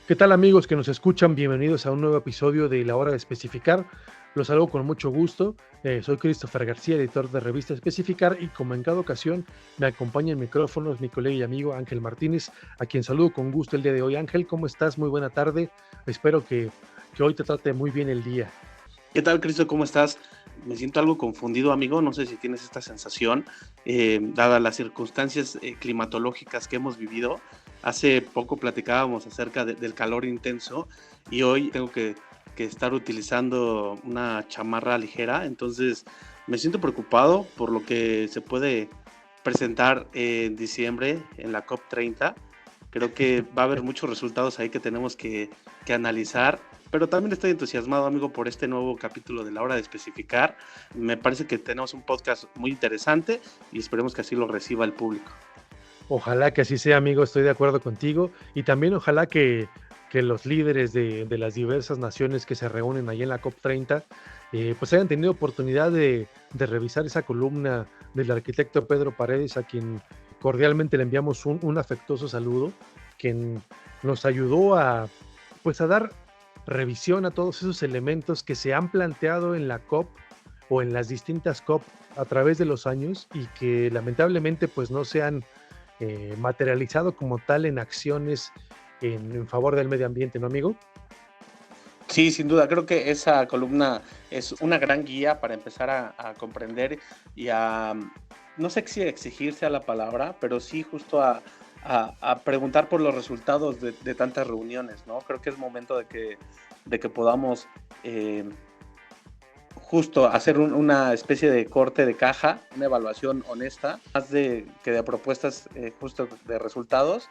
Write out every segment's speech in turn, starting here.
¿Qué tal amigos que nos escuchan? Bienvenidos a un nuevo episodio de La Hora de Especificar. Los saludo con mucho gusto. Soy Christopher García, editor de Revista Especificar, y como en cada ocasión me acompaña en micrófonos mi colega y amigo Ángel Martínez, a quien saludo con gusto el día de hoy. Ángel, ¿cómo estás? Muy buena tarde. Espero que hoy te trate muy bien el día. ¿Qué tal, Cristo? ¿Cómo estás? Me siento algo confundido, amigo. No sé si tienes esta sensación, dadas las circunstancias climatológicas que hemos vivido. Hace poco platicábamos acerca del calor intenso y hoy tengo que estar utilizando una chamarra ligera. Entonces me siento preocupado por lo que se puede presentar en diciembre en la COP30. Creo que va a haber muchos resultados ahí que tenemos que analizar, pero también estoy entusiasmado, amigo, por este nuevo capítulo de La Hora de Especificar. Me parece que tenemos un podcast muy interesante y esperemos que así lo reciba el público. Ojalá que así sea, amigo, estoy de acuerdo contigo. Y también ojalá que los líderes de las diversas naciones que se reúnen ahí en la COP30 pues hayan tenido oportunidad de revisar esa columna del arquitecto Pedro Paredes, a quien cordialmente le enviamos un afectuoso saludo, quien nos ayudó pues a dar revisión a todos esos elementos que se han planteado en la COP o en las distintas COP a través de los años y que lamentablemente pues no se han materializado como tal en acciones en favor del medio ambiente, ¿no, amigo? Sí, sin duda, creo que esa columna es una gran guía para empezar a comprender y no sé si exigirse a la palabra, pero sí justo a preguntar por los resultados de tantas reuniones, ¿no? Creo que es momento de que podamos justo hacer una especie de corte de caja, una evaluación honesta, más que de propuestas justo de resultados.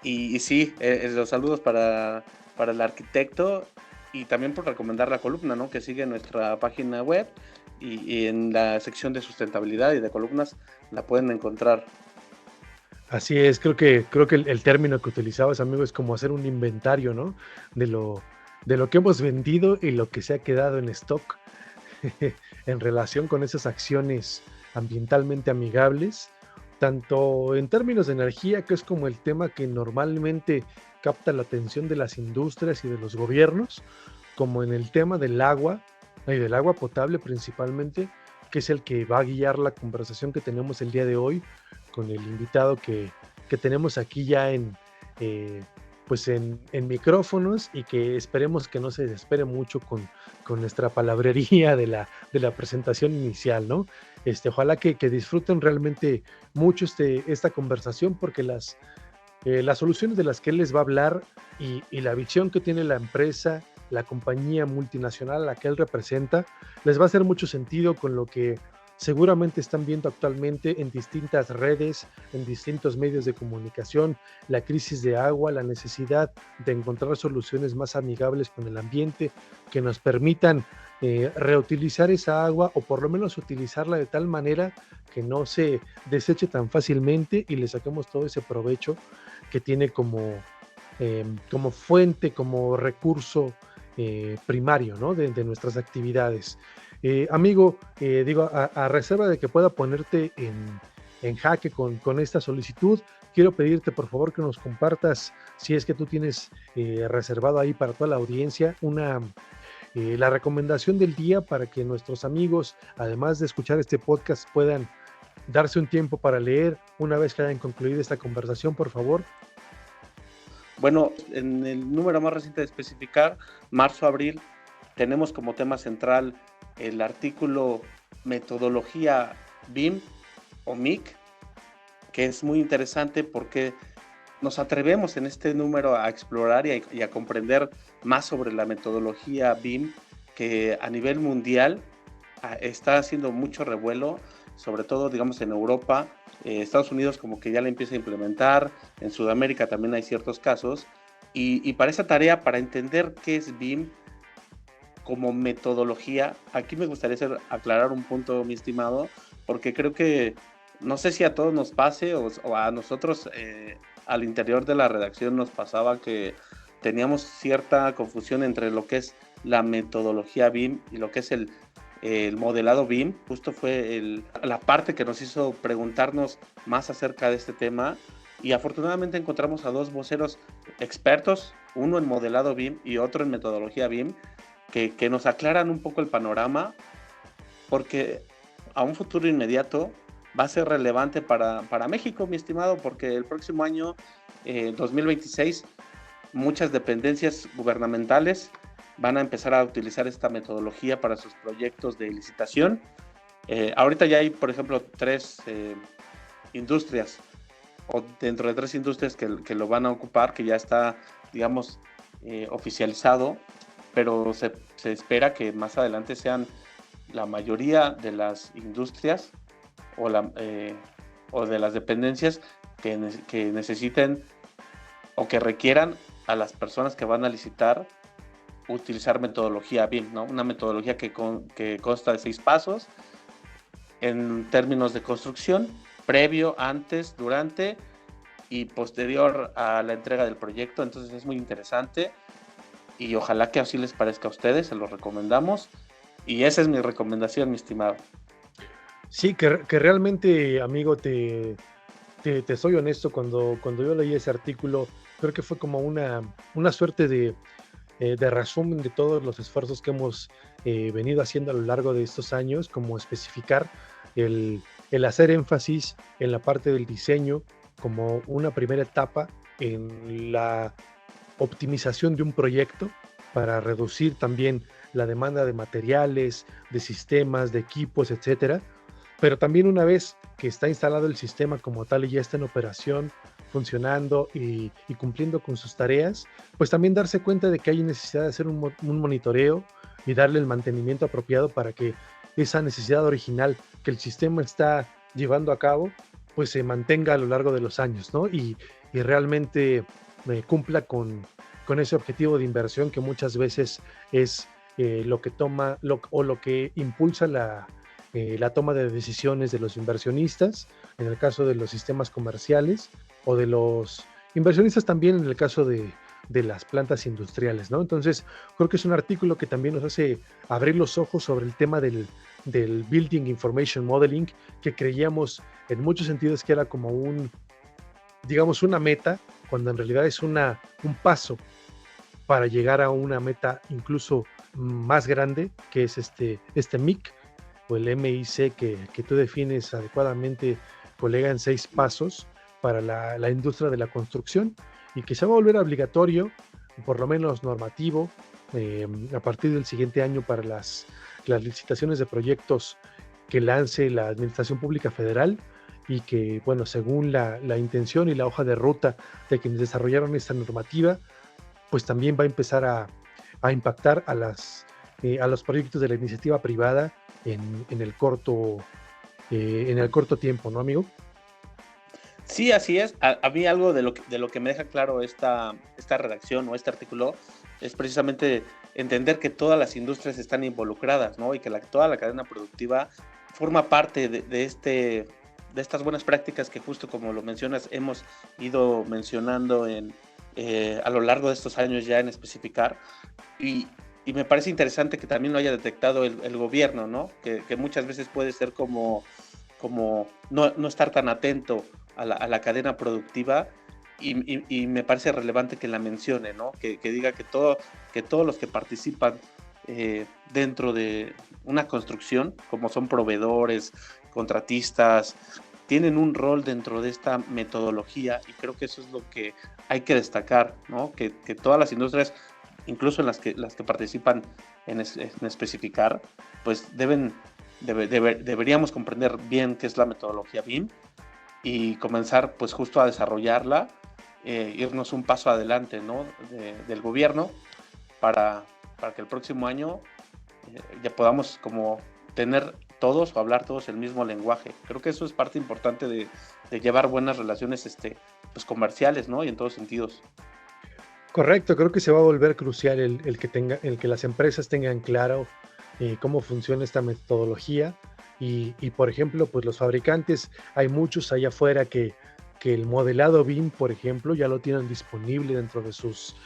Y sí, los saludos para el arquitecto y también por recomendar la columna, ¿no? Que sigue nuestra página web y en la sección de sustentabilidad y de columnas la pueden encontrar. Así es, creo que el término que utilizabas, amigo, es como hacer un inventario, ¿no? De lo, de lo que hemos vendido y lo que se ha quedado en stock en relación con esas acciones ambientalmente amigables, tanto en términos de energía, que es como el tema que normalmente capta la atención de las industrias y de los gobiernos, como en el tema del agua y del agua potable principalmente, que es el que va a guiar la conversación que tenemos el día de hoy con el invitado que tenemos aquí ya eh, pues en micrófonos, y que esperemos que no se desespere mucho con nuestra palabrería de la presentación inicial, ¿no? Ojalá que disfruten realmente mucho esta conversación, porque las soluciones de las que él les va a hablar y la visión que tiene la empresa, la compañía multinacional a la que él representa, les va a hacer mucho sentido con lo que seguramente están viendo actualmente en distintas redes, en distintos medios de comunicación: la crisis de agua, la necesidad de encontrar soluciones más amigables con el ambiente, que nos permitan reutilizar esa agua, o por lo menos utilizarla de tal manera que no se deseche tan fácilmente y le saquemos todo ese provecho que tiene como fuente, como recurso primario, ¿no? de nuestras actividades. Amigo, digo, a reserva de que pueda ponerte en jaque con esta solicitud, quiero pedirte por favor que nos compartas, si es que tú tienes reservado ahí para toda la audiencia, la recomendación del día, para que nuestros amigos, además de escuchar este podcast, puedan darse un tiempo para leer una vez que hayan concluido esta conversación, por favor. Bueno, en el número más reciente de especificar, marzo-abril, tenemos como tema central el artículo Metodología BIM o MIC, que es muy interesante porque nos atrevemos en este número a explorar y a comprender más sobre la metodología BIM, que a nivel mundial está haciendo mucho revuelo, sobre todo, digamos, en Europa. Estados Unidos como que ya la empieza a implementar, en Sudamérica también hay ciertos casos, y para esa tarea, para entender qué es BIM como metodología, aquí me gustaría aclarar un punto, mi estimado, porque creo que no sé si a todos nos pase o a nosotros al interior de la redacción nos pasaba que teníamos cierta confusión entre lo que es la metodología BIM y lo que es el modelado BIM. Justo fue la parte que nos hizo preguntarnos más acerca de este tema y afortunadamente encontramos a dos voceros expertos, uno en modelado BIM y otro en metodología BIM, que nos aclaran un poco el panorama, porque a un futuro inmediato va a ser relevante para México, mi estimado, porque el próximo año, 2026, muchas dependencias gubernamentales van a empezar a utilizar esta metodología para sus proyectos de licitación. Ahorita ya hay, por ejemplo, tres industrias, o dentro de tres industrias que lo van a ocupar, que ya está, digamos, oficializado, pero se espera que más adelante sean la mayoría de las industrias o de las dependencias que necesiten o que requieran a las personas que van a licitar utilizar metodología BIM, ¿no? Una metodología que consta de 6 pasos en términos de construcción, previo, antes, durante y posterior a la entrega del proyecto. Entonces es muy interesante y ojalá que así les parezca a ustedes, se los recomendamos y esa es mi recomendación, mi estimado. Sí, que realmente, amigo, te soy honesto, cuando yo leí ese artículo, creo que fue como una suerte de resumen de todos los esfuerzos que hemos venido haciendo a lo largo de estos años, como especificar el hacer énfasis en la parte del diseño como una primera etapa en la optimización de un proyecto para reducir también la demanda de materiales, de sistemas, de equipos, etcétera. Pero también una vez que está instalado el sistema como tal y ya está en operación, funcionando y cumpliendo con sus tareas, pues también darse cuenta de que hay necesidad de hacer un monitoreo y darle el mantenimiento apropiado para que esa necesidad original que el sistema está llevando a cabo, pues se mantenga a lo largo de los años, ¿no? Y realmente cumpla con ese objetivo de inversión que muchas veces es lo que toma lo que impulsa la toma de decisiones de los inversionistas, en el caso de los sistemas comerciales, o de los inversionistas también en el caso de las plantas industriales, ¿no? Entonces, creo que es un artículo que también nos hace abrir los ojos sobre el tema del Building Information Modeling, que creíamos en muchos sentidos que era como digamos, una meta, cuando en realidad es un paso para llegar a una meta incluso más grande, que es este MIC, o el MIC que tú defines adecuadamente, colega, en 6 pasos para la industria de la construcción, y que se va a volver obligatorio, por lo menos normativo, a partir del siguiente año para las licitaciones de proyectos que lance la Administración Pública Federal, y que, bueno, según la intención y la hoja de ruta de quienes desarrollaron esta normativa, pues también va a empezar a impactar a los proyectos de la iniciativa privada en el corto tiempo, ¿no, amigo? Sí, así es. A mí algo de lo que me deja claro esta redacción o este artículo es precisamente entender que todas las industrias están involucradas, ¿no? Y que toda la cadena productiva forma parte de estas buenas prácticas que, justo como lo mencionas, hemos ido mencionando a lo largo de estos años ya en especificar. Y me parece interesante que también lo haya detectado el gobierno, ¿no? Que muchas veces puede ser como no estar tan atento a la cadena productiva, y me parece relevante que la mencione, ¿no? Que diga que todos los que participan dentro de una construcción, como son proveedores, contratistas, tienen un rol dentro de esta metodología, y creo que eso es lo que hay que destacar, ¿no? Que todas las industrias, incluso en las que participan en especificar, pues deberíamos comprender bien qué es la metodología BIM y comenzar pues justo a desarrollarla, irnos un paso adelante, ¿no? del gobierno para que el próximo año ya podamos como tener todos o hablar todos el mismo lenguaje. Creo que eso es parte importante de llevar buenas relaciones pues comerciales, ¿no? Y en todos sentidos. Correcto, creo que se va a volver crucial el que las empresas tengan claro cómo funciona esta metodología, y por ejemplo, pues los fabricantes, hay muchos allá afuera que el modelado BIM, por ejemplo, ya lo tienen disponible dentro de sus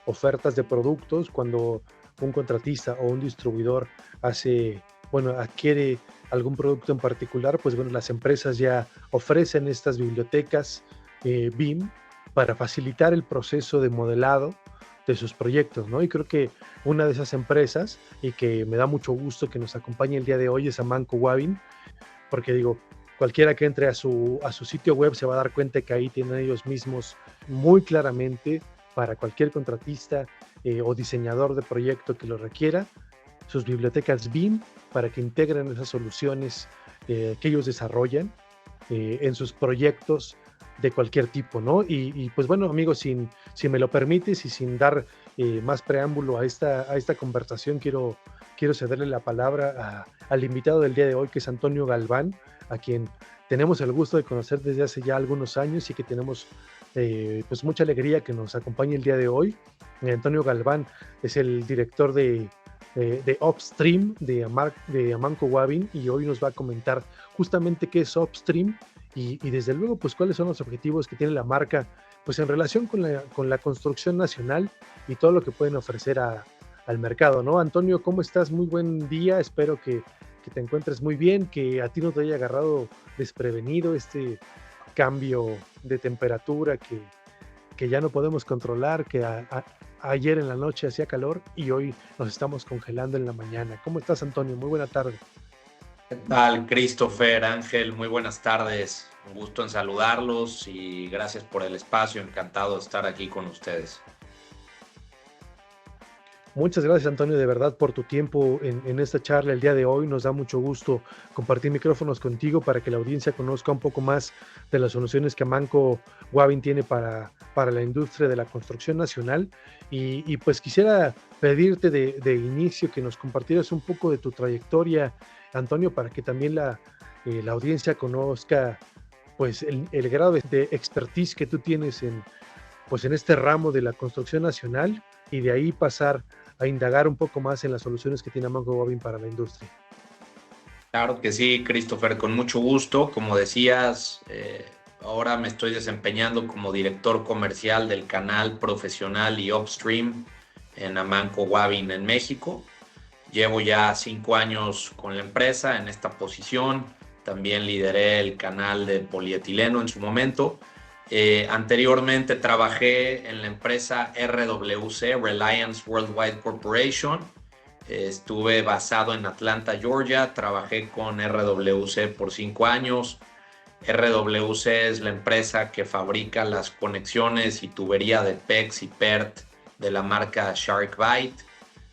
ofertas de productos. Cuando un contratista o un distribuidor adquiere algún producto en particular, pues bueno, las empresas ya ofrecen estas bibliotecas BIM para facilitar el proceso de modelado de sus proyectos, ¿no? Y creo que una de esas empresas, y que me da mucho gusto que nos acompañe el día de hoy, es Amanco Wavin, porque digo, cualquiera que entre a su sitio web se va a dar cuenta que ahí tienen ellos mismos muy claramente para cualquier contratista o diseñador de proyecto que lo requiera, sus bibliotecas BIM para que integren esas soluciones que ellos desarrollan en sus proyectos de cualquier tipo, ¿no? Y pues bueno, amigos, si me lo permites y sin dar más preámbulo a esta conversación, quiero cederle la palabra al invitado del día de hoy, que es Antonio Galván, a quien tenemos el gusto de conocer desde hace ya algunos años y que tenemos pues mucha alegría que nos acompañe el día de hoy. Antonio Galván es el director de Upstream de Amanco Wavin, y hoy nos va a comentar justamente qué es Upstream y desde luego pues cuáles son los objetivos que tiene la marca pues en relación con la construcción nacional y todo lo que pueden ofrecer al mercado, ¿no? Antonio, ¿cómo estás? Muy buen día, espero que te encuentres muy bien, que a ti no te haya agarrado desprevenido este cambio de temperatura que ya no podemos controlar, que ayer en la noche hacía calor y hoy nos estamos congelando en la mañana. ¿Cómo estás, Antonio? Muy buena tarde. ¿Qué tal, Christopher, Ángel? Muy buenas tardes. Un gusto en saludarlos y gracias por el espacio. Encantado de estar aquí con ustedes. Muchas gracias, Antonio, de verdad por tu tiempo en esta charla el día de hoy. Nos da mucho gusto compartir micrófonos contigo para que la audiencia conozca un poco más de las soluciones que Amanco Wavin tiene para la industria de la construcción nacional. Y pues quisiera pedirte de inicio que nos compartieras un poco de tu trayectoria, Antonio, para que también la audiencia conozca pues el grado de expertise que tú tienes en este ramo de la construcción nacional, y de ahí pasar a indagar un poco más en las soluciones que tiene Amanco Wavin para la industria. Claro que sí, Christopher, con mucho gusto. Como decías, ahora me estoy desempeñando como director comercial del canal profesional y Upstream en Amanco Wavin en México. Llevo ya 5 años con la empresa en esta posición. También lideré el canal de polietileno en su momento. Anteriormente trabajé en la empresa RWC, Reliance Worldwide Corporation. Estuve basado en Atlanta, Georgia. Trabajé con RWC por 5 años. RWC es la empresa que fabrica las conexiones y tubería de PEX y PERT de la marca SharkBite.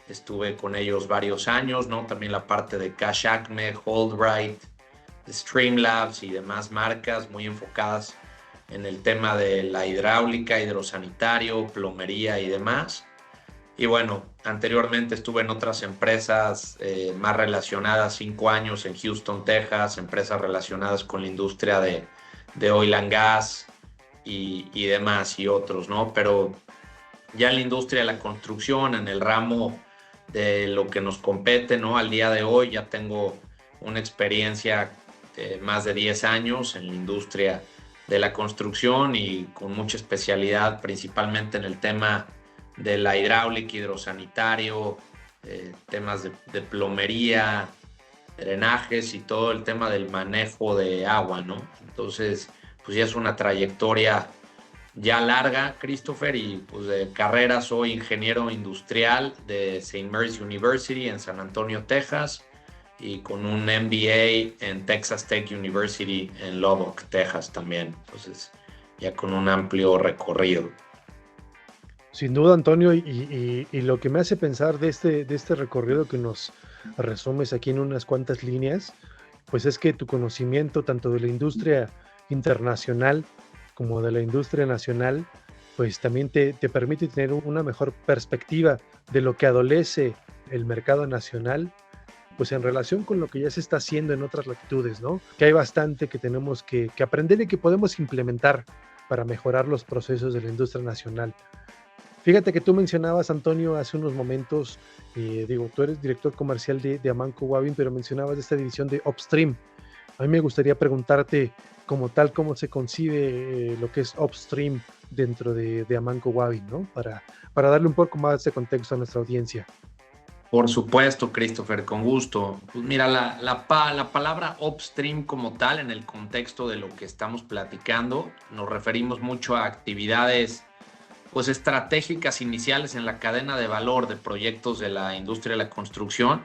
Estuve con ellos varios años, ¿no? También la parte de Cash Acme, HoldRite, Streamlabs y demás marcas muy enfocadas en el tema de la hidráulica, hidrosanitario, plomería y demás. Y bueno, anteriormente estuve en otras empresas más relacionadas, 5 años en Houston, Texas, empresas relacionadas con la industria de oil and gas y demás y otros, ¿no? Pero ya en la industria de la construcción, en el ramo de lo que nos compete, ¿no? Al día de hoy ya tengo una experiencia de más de 10 años en la industria de la construcción y con mucha especialidad principalmente en el tema de la hidráulica, hidrosanitario, temas de plomería, drenajes y todo el tema del manejo de agua, ¿no? Entonces, pues ya es una trayectoria ya larga, Christopher, y pues de carrera soy ingeniero industrial de St. Mary's University en San Antonio, Texas, y con un MBA en Texas Tech University en Lubbock, Texas también. Entonces, ya con un amplio recorrido. Sin duda, Antonio, y lo que me hace pensar de este recorrido que nos resumes aquí en unas cuantas líneas, pues es que tu conocimiento tanto de la industria internacional como de la industria nacional, pues también te permite tener una mejor perspectiva de lo que adolece el mercado nacional, pues en relación con lo que ya se está haciendo en otras latitudes, ¿no? Que hay bastante que tenemos que aprender y que podemos implementar para mejorar los procesos de la industria nacional. Fíjate que tú mencionabas, Antonio, hace unos momentos, tú eres director comercial de Amanco Wavin, pero mencionabas esta división de Upstream. A mí me gustaría preguntarte como tal cómo se concibe lo que es Upstream dentro de Amanco Wavin, ¿no? Para darle un poco más de contexto a nuestra audiencia. Por supuesto, Christopher, con gusto. Pues mira, la palabra upstream como tal, en el contexto de lo que estamos platicando, nos referimos mucho a actividades pues estratégicas iniciales en la cadena de valor de proyectos de la industria de la construcción,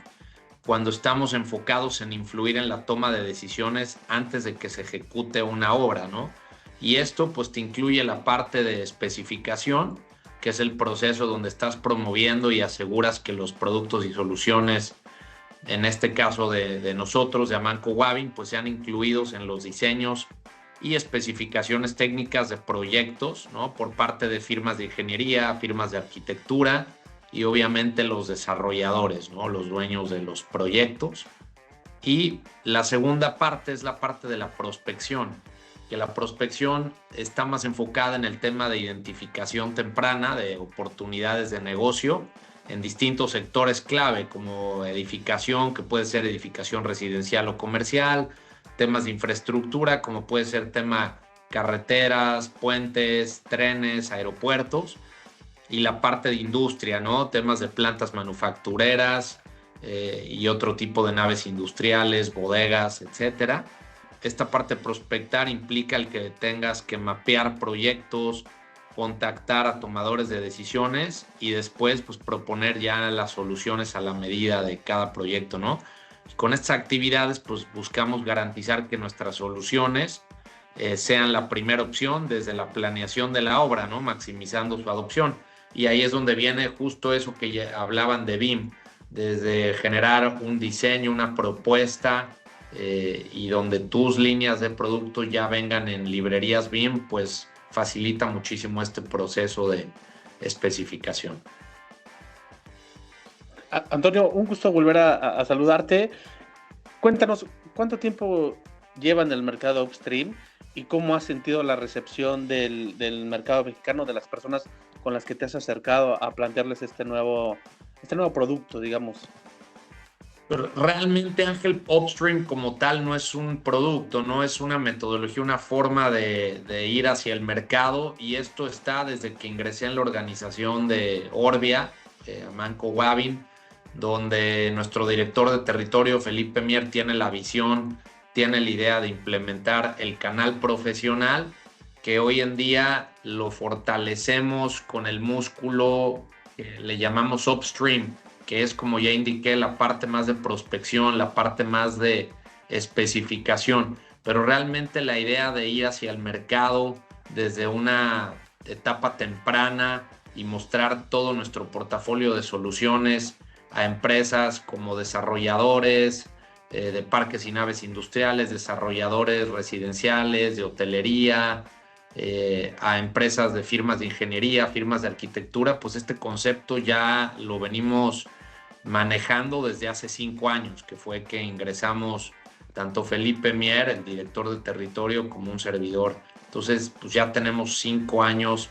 cuando estamos enfocados en influir en la toma de decisiones antes de que se ejecute una obra, ¿no? Y esto pues te incluye la parte de especificación, que es el proceso donde estás promoviendo y aseguras que los productos y soluciones, en este caso de nosotros, de Amanco Wavin, pues sean incluidos en los diseños y especificaciones técnicas de proyectos, ¿no? Por parte de firmas de ingeniería, firmas de arquitectura y obviamente los desarrolladores, ¿no? Los dueños de los proyectos. Y la segunda parte es la parte de la prospección, que la prospección está más enfocada en el tema de identificación temprana de oportunidades de negocio en distintos sectores clave, como edificación, que puede ser edificación residencial o comercial, temas de infraestructura, como puede ser tema carreteras, puentes, trenes, aeropuertos, y la parte de industria, ¿no? Temas de plantas manufactureras y otro tipo de naves industriales, bodegas, etcétera. Esta parte de prospectar implica el que tengas que mapear proyectos, contactar a tomadores de decisiones y después pues proponer ya las soluciones a la medida de cada proyecto, ¿no? Con estas actividades pues buscamos garantizar que nuestras soluciones sean la primera opción desde la planeación de la obra, ¿no? Maximizando su adopción. Y ahí es donde viene justo eso que ya hablaban de BIM, desde generar un diseño, una propuesta, y donde tus líneas de producto ya vengan en librerías BIM, pues facilita muchísimo este proceso de especificación. Antonio, un gusto volver a saludarte. Cuéntanos, ¿cuánto tiempo lleva en el mercado upstream y cómo has sentido la recepción del mercado mexicano, de las personas con las que te has acercado a plantearles este nuevo producto, digamos? Pero realmente, Ángel, upstream como tal no es un producto, no es una metodología, una forma de ir hacia el mercado, y esto está desde que ingresé en la organización de Orbia, Amanco Wavin, donde nuestro director de territorio, Felipe Mier, tiene la visión, tiene la idea de implementar el canal profesional, que hoy en día lo fortalecemos con el músculo que le llamamos upstream, que es, como ya indiqué, la parte más de prospección, la parte más de especificación, pero realmente la idea de ir hacia el mercado desde una etapa temprana y mostrar todo nuestro portafolio de soluciones a empresas como desarrolladores de parques y naves industriales, desarrolladores residenciales, de hotelería, a empresas de firmas de ingeniería, firmas de arquitectura, pues este concepto ya lo venimos manejando desde hace 5 años, que fue que ingresamos tanto Felipe Mier, el director de territorio, como un servidor. Entonces, pues ya tenemos 5 años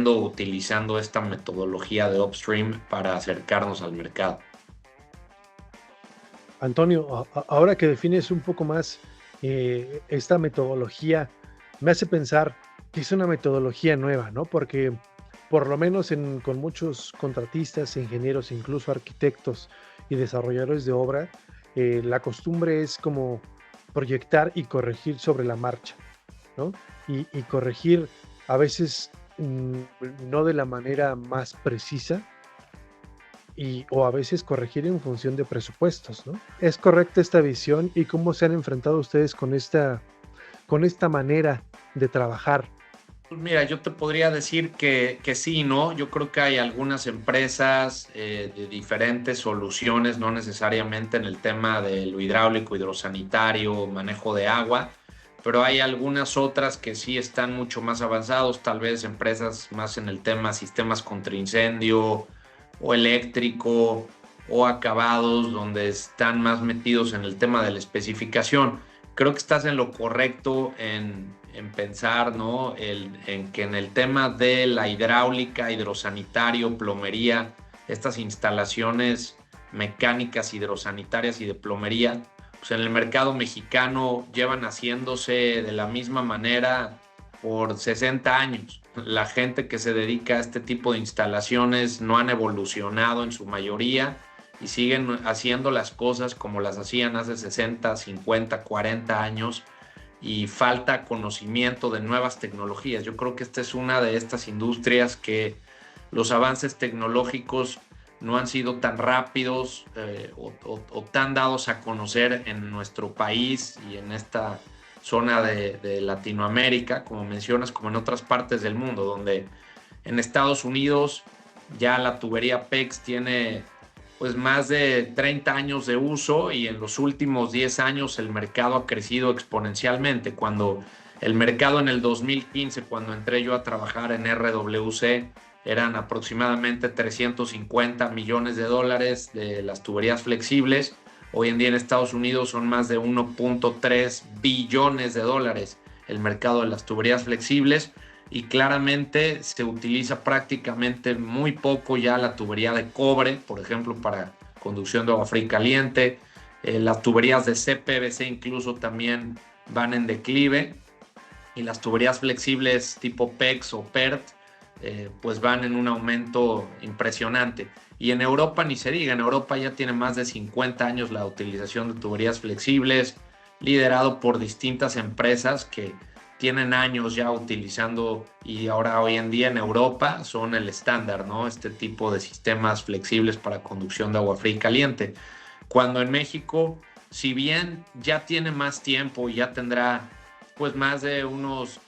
utilizando esta metodología de upstream para acercarnos al mercado. Antonio, ahora que defines un poco más esta metodología, me hace pensar que es una metodología nueva, ¿no? Porque por lo menos con muchos contratistas, ingenieros, incluso arquitectos y desarrolladores de obra, la costumbre es como proyectar y corregir sobre la marcha, ¿no? Y corregir a veces no de la manera más precisa, o a veces corregir en función de presupuestos, ¿no? ¿Es correcta esta visión y cómo se han enfrentado ustedes con esta manera de trabajar? Pues mira, yo te podría decir que sí, ¿no? Yo creo que hay algunas empresas de diferentes soluciones, no necesariamente en el tema de lo hidráulico, hidrosanitario, manejo de agua, pero hay algunas otras que sí están mucho más avanzados, tal vez empresas más en el tema sistemas contra incendio o eléctrico o acabados, donde están más metidos en el tema de la especificación. Creo que estás en lo correcto en pensar, ¿no? En que en el tema de la hidráulica, hidrosanitario, plomería, estas instalaciones mecánicas, hidrosanitarias y de plomería, pues en el mercado mexicano llevan haciéndose de la misma manera por 60 años. La gente que se dedica a este tipo de instalaciones no han evolucionado en su mayoría y siguen haciendo las cosas como las hacían hace 60, 50, 40 años, y falta conocimiento de nuevas tecnologías. Yo creo que esta es una de estas industrias que los avances tecnológicos no han sido tan rápidos o tan dados a conocer en nuestro país y en esta zona de Latinoamérica, como mencionas, como en otras partes del mundo, donde en Estados Unidos ya la tubería PEX tiene pues más de 30 años de uso, y en los últimos 10 años el mercado ha crecido exponencialmente. Cuando el mercado en el 2015, cuando entré yo a trabajar en RWC, eran aproximadamente 350 millones de dólares de las tuberías flexibles. Hoy en día en Estados Unidos son más de 1.3 billones de dólares el mercado de las tuberías flexibles, y claramente se utiliza prácticamente muy poco ya la tubería de cobre, por ejemplo, para conducción de agua fría y caliente. Las tuberías de CPVC incluso también van en declive, y las tuberías flexibles tipo PEX o PERT pues van en un aumento impresionante. Y en Europa ni se diga, en Europa ya tiene más de 50 años la utilización de tuberías flexibles, liderado por distintas empresas que tienen años ya utilizando, y ahora hoy en día en Europa son el estándar, ¿no? Este tipo de sistemas flexibles para conducción de agua fría y caliente. Cuando en México, si bien ya tiene más tiempo y ya tendrá pues más de unos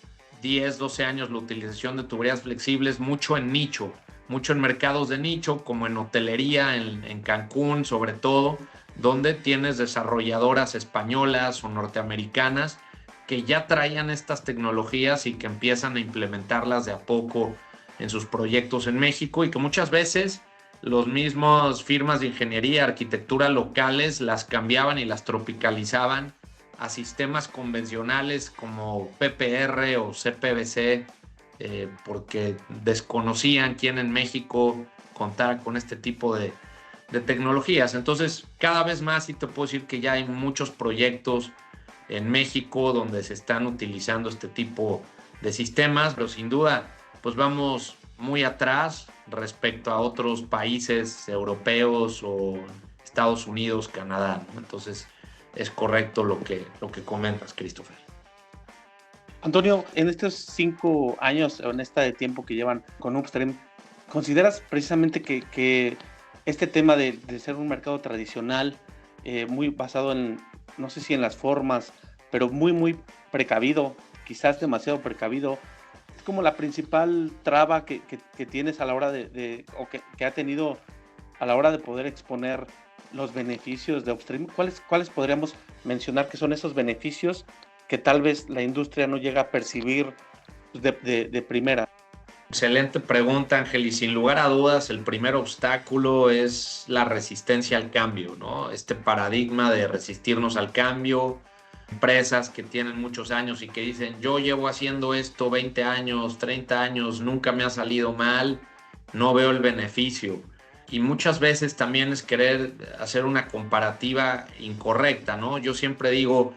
10, 12 años la utilización de tuberías flexibles, mucho en nicho, mucho en mercados de nicho, como en hotelería, en Cancún sobre todo, donde tienes desarrolladoras españolas o norteamericanas que ya traían estas tecnologías y que empiezan a implementarlas de a poco en sus proyectos en México, y que muchas veces los mismos firmas de ingeniería, arquitectura locales las cambiaban y las tropicalizaban a sistemas convencionales como PPR o CPVC, porque desconocían quién en México contara con este tipo de tecnologías. Entonces, cada vez más sí te puedo decir que ya hay muchos proyectos en México donde se están utilizando este tipo de sistemas, pero sin duda pues vamos muy atrás respecto a otros países europeos o Estados Unidos, Canadá, ¿no? Entonces es correcto lo que comentas, Christopher. Antonio, en estos 5 años, o en este tiempo que llevan con Upstream, ¿consideras precisamente que este tema de ser un mercado tradicional, muy basado en, no sé si en las formas, pero muy precavido, quizás demasiado precavido, es como la principal traba que tienes a la hora o que ha tenido a la hora de poder exponer los beneficios de Upstream? ¿Cuáles podríamos mencionar que son esos beneficios que tal vez la industria no llega a percibir de primera? Excelente pregunta, Ángel, y sin lugar a dudas el primer obstáculo es la resistencia al cambio, ¿no? Este paradigma de resistirnos al cambio. Empresas que tienen muchos años y que dicen, yo llevo haciendo esto 20 años, 30 años, nunca me ha salido mal, no veo el beneficio. Y muchas veces también es querer hacer una comparativa incorrecta, ¿no? Yo siempre digo,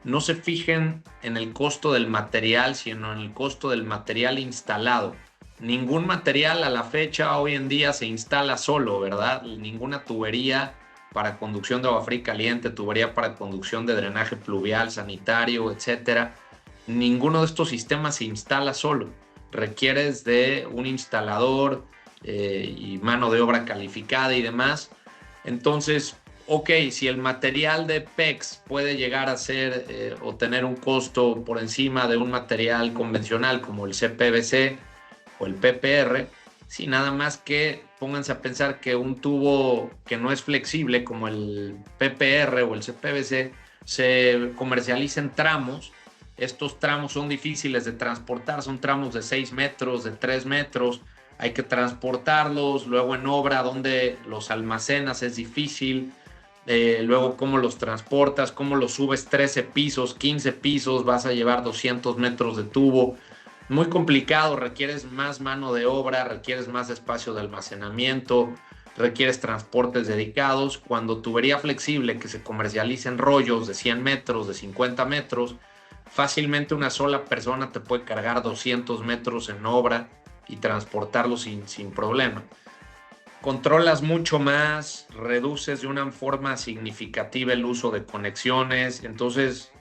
no se fijen en el costo del material, sino en el costo del material instalado. Ningún material a la fecha hoy en día se instala solo, ¿verdad? Ninguna tubería para conducción de agua fría y caliente, tubería para conducción de drenaje pluvial, sanitario, etcétera. Ninguno de estos sistemas se instala solo. Requieres de un instalador y mano de obra calificada y demás. Entonces, ok, si el material de PEX puede llegar a ser o tener un costo por encima de un material convencional como el CPVC o el PPR, sí, nada más que pónganse a pensar que un tubo que no es flexible como el PPR o el CPVC se comercializa en tramos. Estos tramos son difíciles de transportar, son tramos de 6 metros, de 3 metros. Hay que transportarlos, luego en obra donde los almacenas es difícil. Luego cómo los transportas, cómo los subes 13 pisos, 15 pisos, vas a llevar 200 metros de tubo. Muy complicado, requieres más mano de obra, requieres más espacio de almacenamiento, requieres transportes dedicados. Cuando tubería flexible que se comercializa en rollos de 100 metros, de 50 metros, fácilmente una sola persona te puede cargar 200 metros en obra y transportarlo sin problema. Controlas mucho más, reduces de una forma significativa el uso de conexiones. Entonces,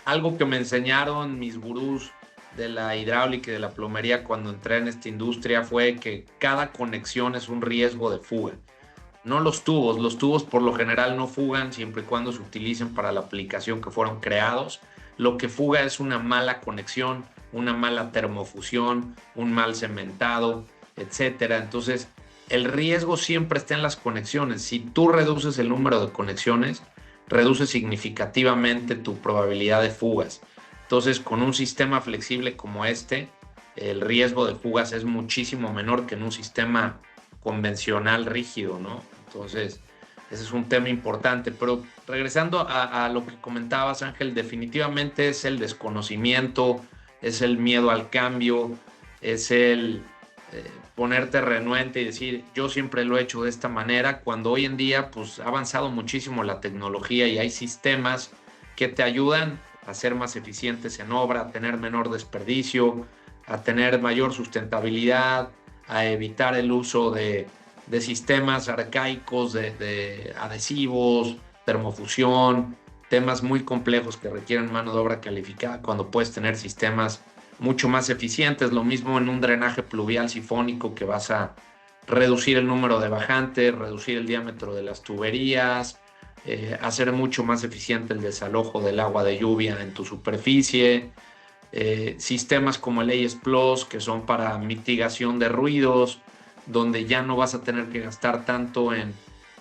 algo que me enseñaron mis gurús de la hidráulica y de la plomería cuando entré en esta industria fue que cada conexión es un riesgo de fuga. No los tubos por lo general no fugan siempre y cuando se utilicen para la aplicación que fueron creados. Lo que fuga es una mala conexión, una mala termofusión, un mal cementado, etcétera. Entonces, el riesgo siempre está en las conexiones. Si tú reduces el número de conexiones, reduces significativamente tu probabilidad de fugas. Entonces, con un sistema flexible como este, el riesgo de fugas es muchísimo menor que en un sistema convencional rígido, ¿no? Entonces, ese es un tema importante. Pero regresando a lo que comentabas, Ángel, definitivamente es el desconocimiento, es el miedo al cambio, es el ponerte renuente y decir, yo siempre lo he hecho de esta manera, cuando hoy en día pues ha avanzado muchísimo la tecnología y hay sistemas que te ayudan a ser más eficientes en obra, a tener menor desperdicio, a tener mayor sustentabilidad, a evitar el uso de sistemas arcaicos, de adhesivos, termofusión, temas muy complejos que requieren mano de obra calificada, cuando puedes tener sistemas mucho más eficientes. Lo mismo en un drenaje pluvial sifónico, que vas a reducir el número de bajantes, reducir el diámetro de las tuberías, hacer mucho más eficiente el desalojo del agua de lluvia en tu superficie. Sistemas como el AES Plus, que son para mitigación de ruidos, donde ya no vas a tener que gastar tanto en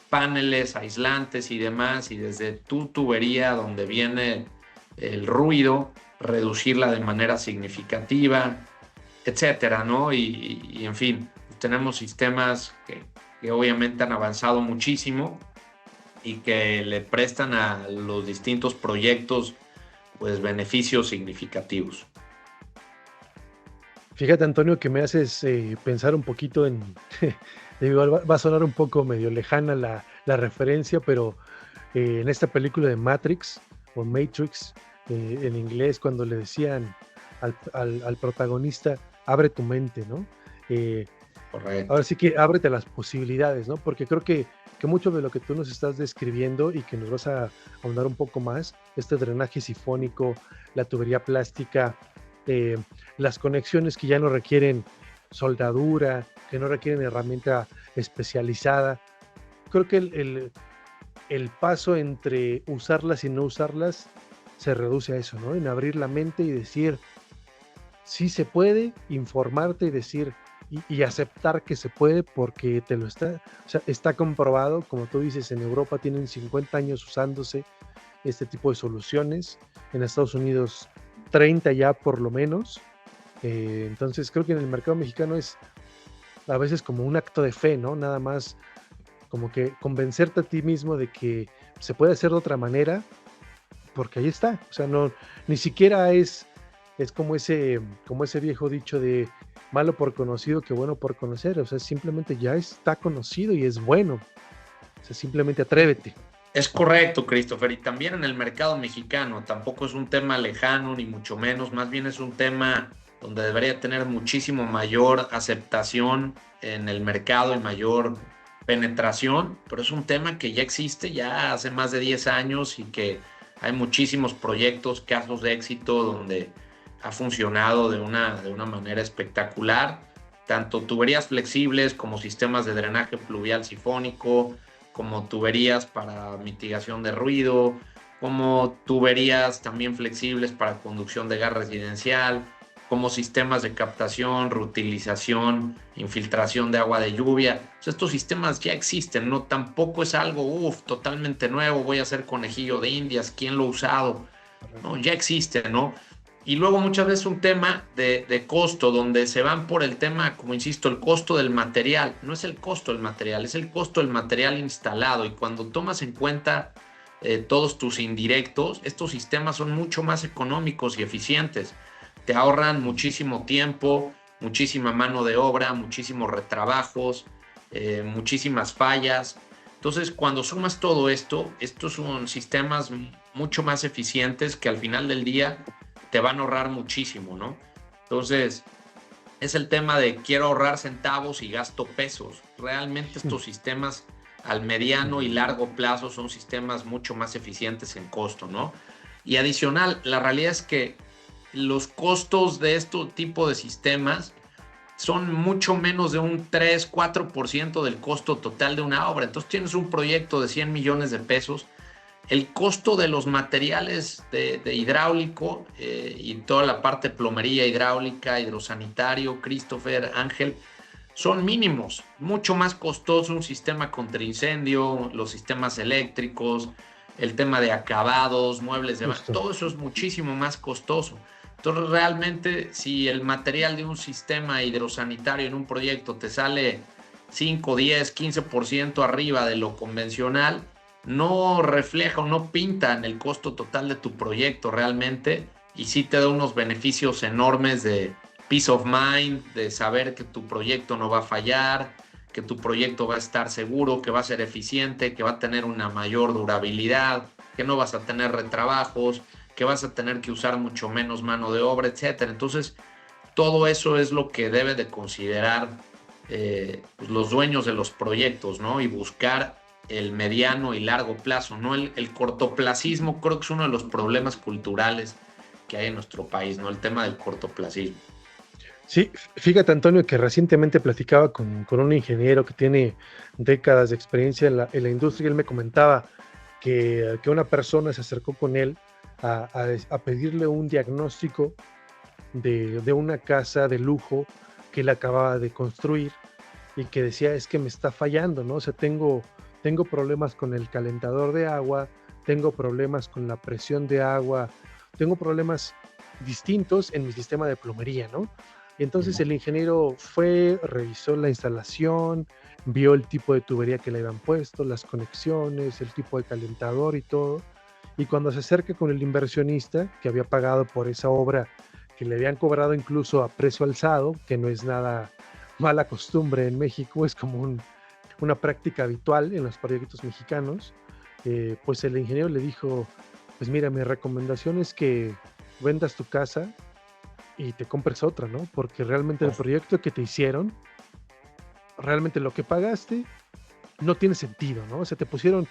paneles, aislantes y demás, y desde tu tubería donde viene el ruido, reducirla de manera significativa, etcétera, ¿no? Y en fin, tenemos sistemas que obviamente han avanzado muchísimo y que le prestan a los distintos proyectos pues beneficios significativos. Fíjate, Antonio, que me haces pensar un poquito en... va a sonar un poco medio lejana la referencia, pero en esta película de Matrix, o Matrix, en inglés, cuando le decían al protagonista, abre tu mente, ¿no? Correcto. Ahora sí que ábrete las posibilidades, ¿no? Porque creo que mucho de lo que tú nos estás describiendo y que nos vas a ahondar un poco más, este drenaje sifónico, la tubería plástica, las conexiones que ya no requieren soldadura, que no requieren herramienta especializada. Creo que el paso entre usarlas y no usarlas se reduce a eso, ¿no? En abrir la mente y decir, sí se puede, informarte y decir, y aceptar que se puede porque te lo está, o sea, está comprobado, como tú dices, en Europa tienen 50 años usándose este tipo de soluciones, en Estados Unidos 30 ya por lo menos. Entonces creo que en el mercado mexicano es a veces como un acto de fe, ¿no? Nada más como que convencerte a ti mismo de que se puede hacer de otra manera, porque ahí está. O sea, no, ni siquiera es como ese viejo dicho de malo por conocido que bueno por conocer. O sea, simplemente ya está conocido y es bueno. O sea, simplemente atrévete. Es correcto, Christopher, y también en el mercado mexicano tampoco es un tema lejano, ni mucho menos, más bien es un tema donde debería tener muchísimo mayor aceptación en el mercado y mayor penetración, pero es un tema que ya existe ya hace más de 10 años y que hay muchísimos proyectos, casos de éxito donde ha funcionado de una manera espectacular, tanto tuberías flexibles como sistemas de drenaje pluvial sifónico, como tuberías para mitigación de ruido, como tuberías también flexibles para conducción de gas residencial, como sistemas de captación, reutilización, infiltración de agua de lluvia. O sea, estos sistemas ya existen, ¿no? Tampoco es algo totalmente nuevo, voy a hacer conejillo de indias, ¿quién lo ha usado? No, ya existe, ¿no? Y luego muchas veces un tema de costo, donde se van por el tema, como insisto, el costo del material. No es el costo del material, es el costo del material instalado. Y cuando tomas en cuenta todos tus indirectos, estos sistemas son mucho más económicos y eficientes. Te ahorran muchísimo tiempo, muchísima mano de obra, muchísimos retrabajos, muchísimas fallas. Entonces, cuando sumas todo esto, estos son sistemas mucho más eficientes que al final del día te van a ahorrar muchísimo, ¿no? Entonces, es el tema de quiero ahorrar centavos y gasto pesos. Realmente estos sistemas al mediano y largo plazo son sistemas mucho más eficientes en costo, ¿no? Y adicional, la realidad es que los costos de este tipo de sistemas son mucho menos de un 3-4% del costo total de una obra. Entonces tienes un proyecto de 100 millones de pesos. El costo de los materiales de hidráulico y toda la parte de plomería hidráulica, hidrosanitario, Christopher, Ángel, son mínimos. Mucho más costoso un sistema contra incendio, los sistemas eléctricos, el tema de acabados, muebles de todo eso es muchísimo más costoso. Entonces realmente si el material de un sistema hidrosanitario en un proyecto te sale 5, 10, 15% arriba de lo convencional, no refleja o no pinta en el costo total de tu proyecto realmente, y sí te da unos beneficios enormes de peace of mind, de saber que tu proyecto no va a fallar, que tu proyecto va a estar seguro, que va a ser eficiente, que va a tener una mayor durabilidad, que no vas a tener retrabajos, que vas a tener que usar mucho menos mano de obra, etcétera. Entonces, todo eso es lo que debe de considerar pues los dueños de los proyectos, ¿no? Y buscar el mediano y largo plazo, ¿no? El cortoplacismo creo que es uno de los problemas culturales que hay en nuestro país, ¿no? El tema del cortoplacismo. Sí, fíjate, Antonio, que recientemente platicaba con un ingeniero que tiene décadas de experiencia en la industria, y él me comentaba que una persona se acercó con él a pedirle un diagnóstico de una casa de lujo que él acababa de construir, y que decía, es que me está fallando, ¿no? O sea, tengo problemas con el calentador de agua, tengo problemas con la presión de agua, tengo problemas distintos en mi sistema de plomería, ¿no? Y entonces el ingeniero fue, revisó la instalación, vio el tipo de tubería que le habían puesto, las conexiones, el tipo de calentador y todo. Y cuando se acerca con el inversionista que había pagado por esa obra, que le habían cobrado incluso a precio alzado, que no es nada mala costumbre en México, es como una práctica habitual en los proyectos mexicanos, pues el ingeniero le dijo, pues mira, mi recomendación es que vendas tu casa y te compres otra, ¿no? Porque realmente el proyecto que te hicieron, realmente lo que pagaste, no tiene sentido, ¿no? O sea, te pusieron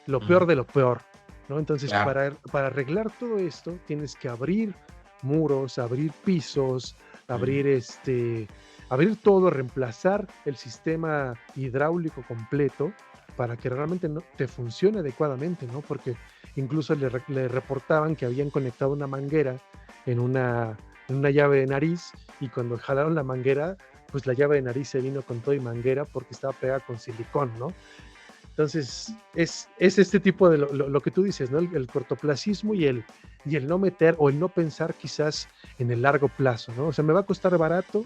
lo peor de lo peor, ¿no? Entonces, claro, para arreglar todo esto, tienes que abrir muros, abrir pisos, abrir abrir todo, reemplazar el sistema hidráulico completo para que realmente te funcione adecuadamente, ¿no? Porque incluso le reportaban que habían conectado una manguera en una llave de nariz, y cuando jalaron la manguera, pues la llave de nariz se vino con todo y manguera porque estaba pegada con silicón, ¿no? Entonces, es este tipo de lo que tú dices, ¿no? El cortoplacismo y el no meter o el no pensar quizás en el largo plazo, ¿no? O sea, me va a costar barato,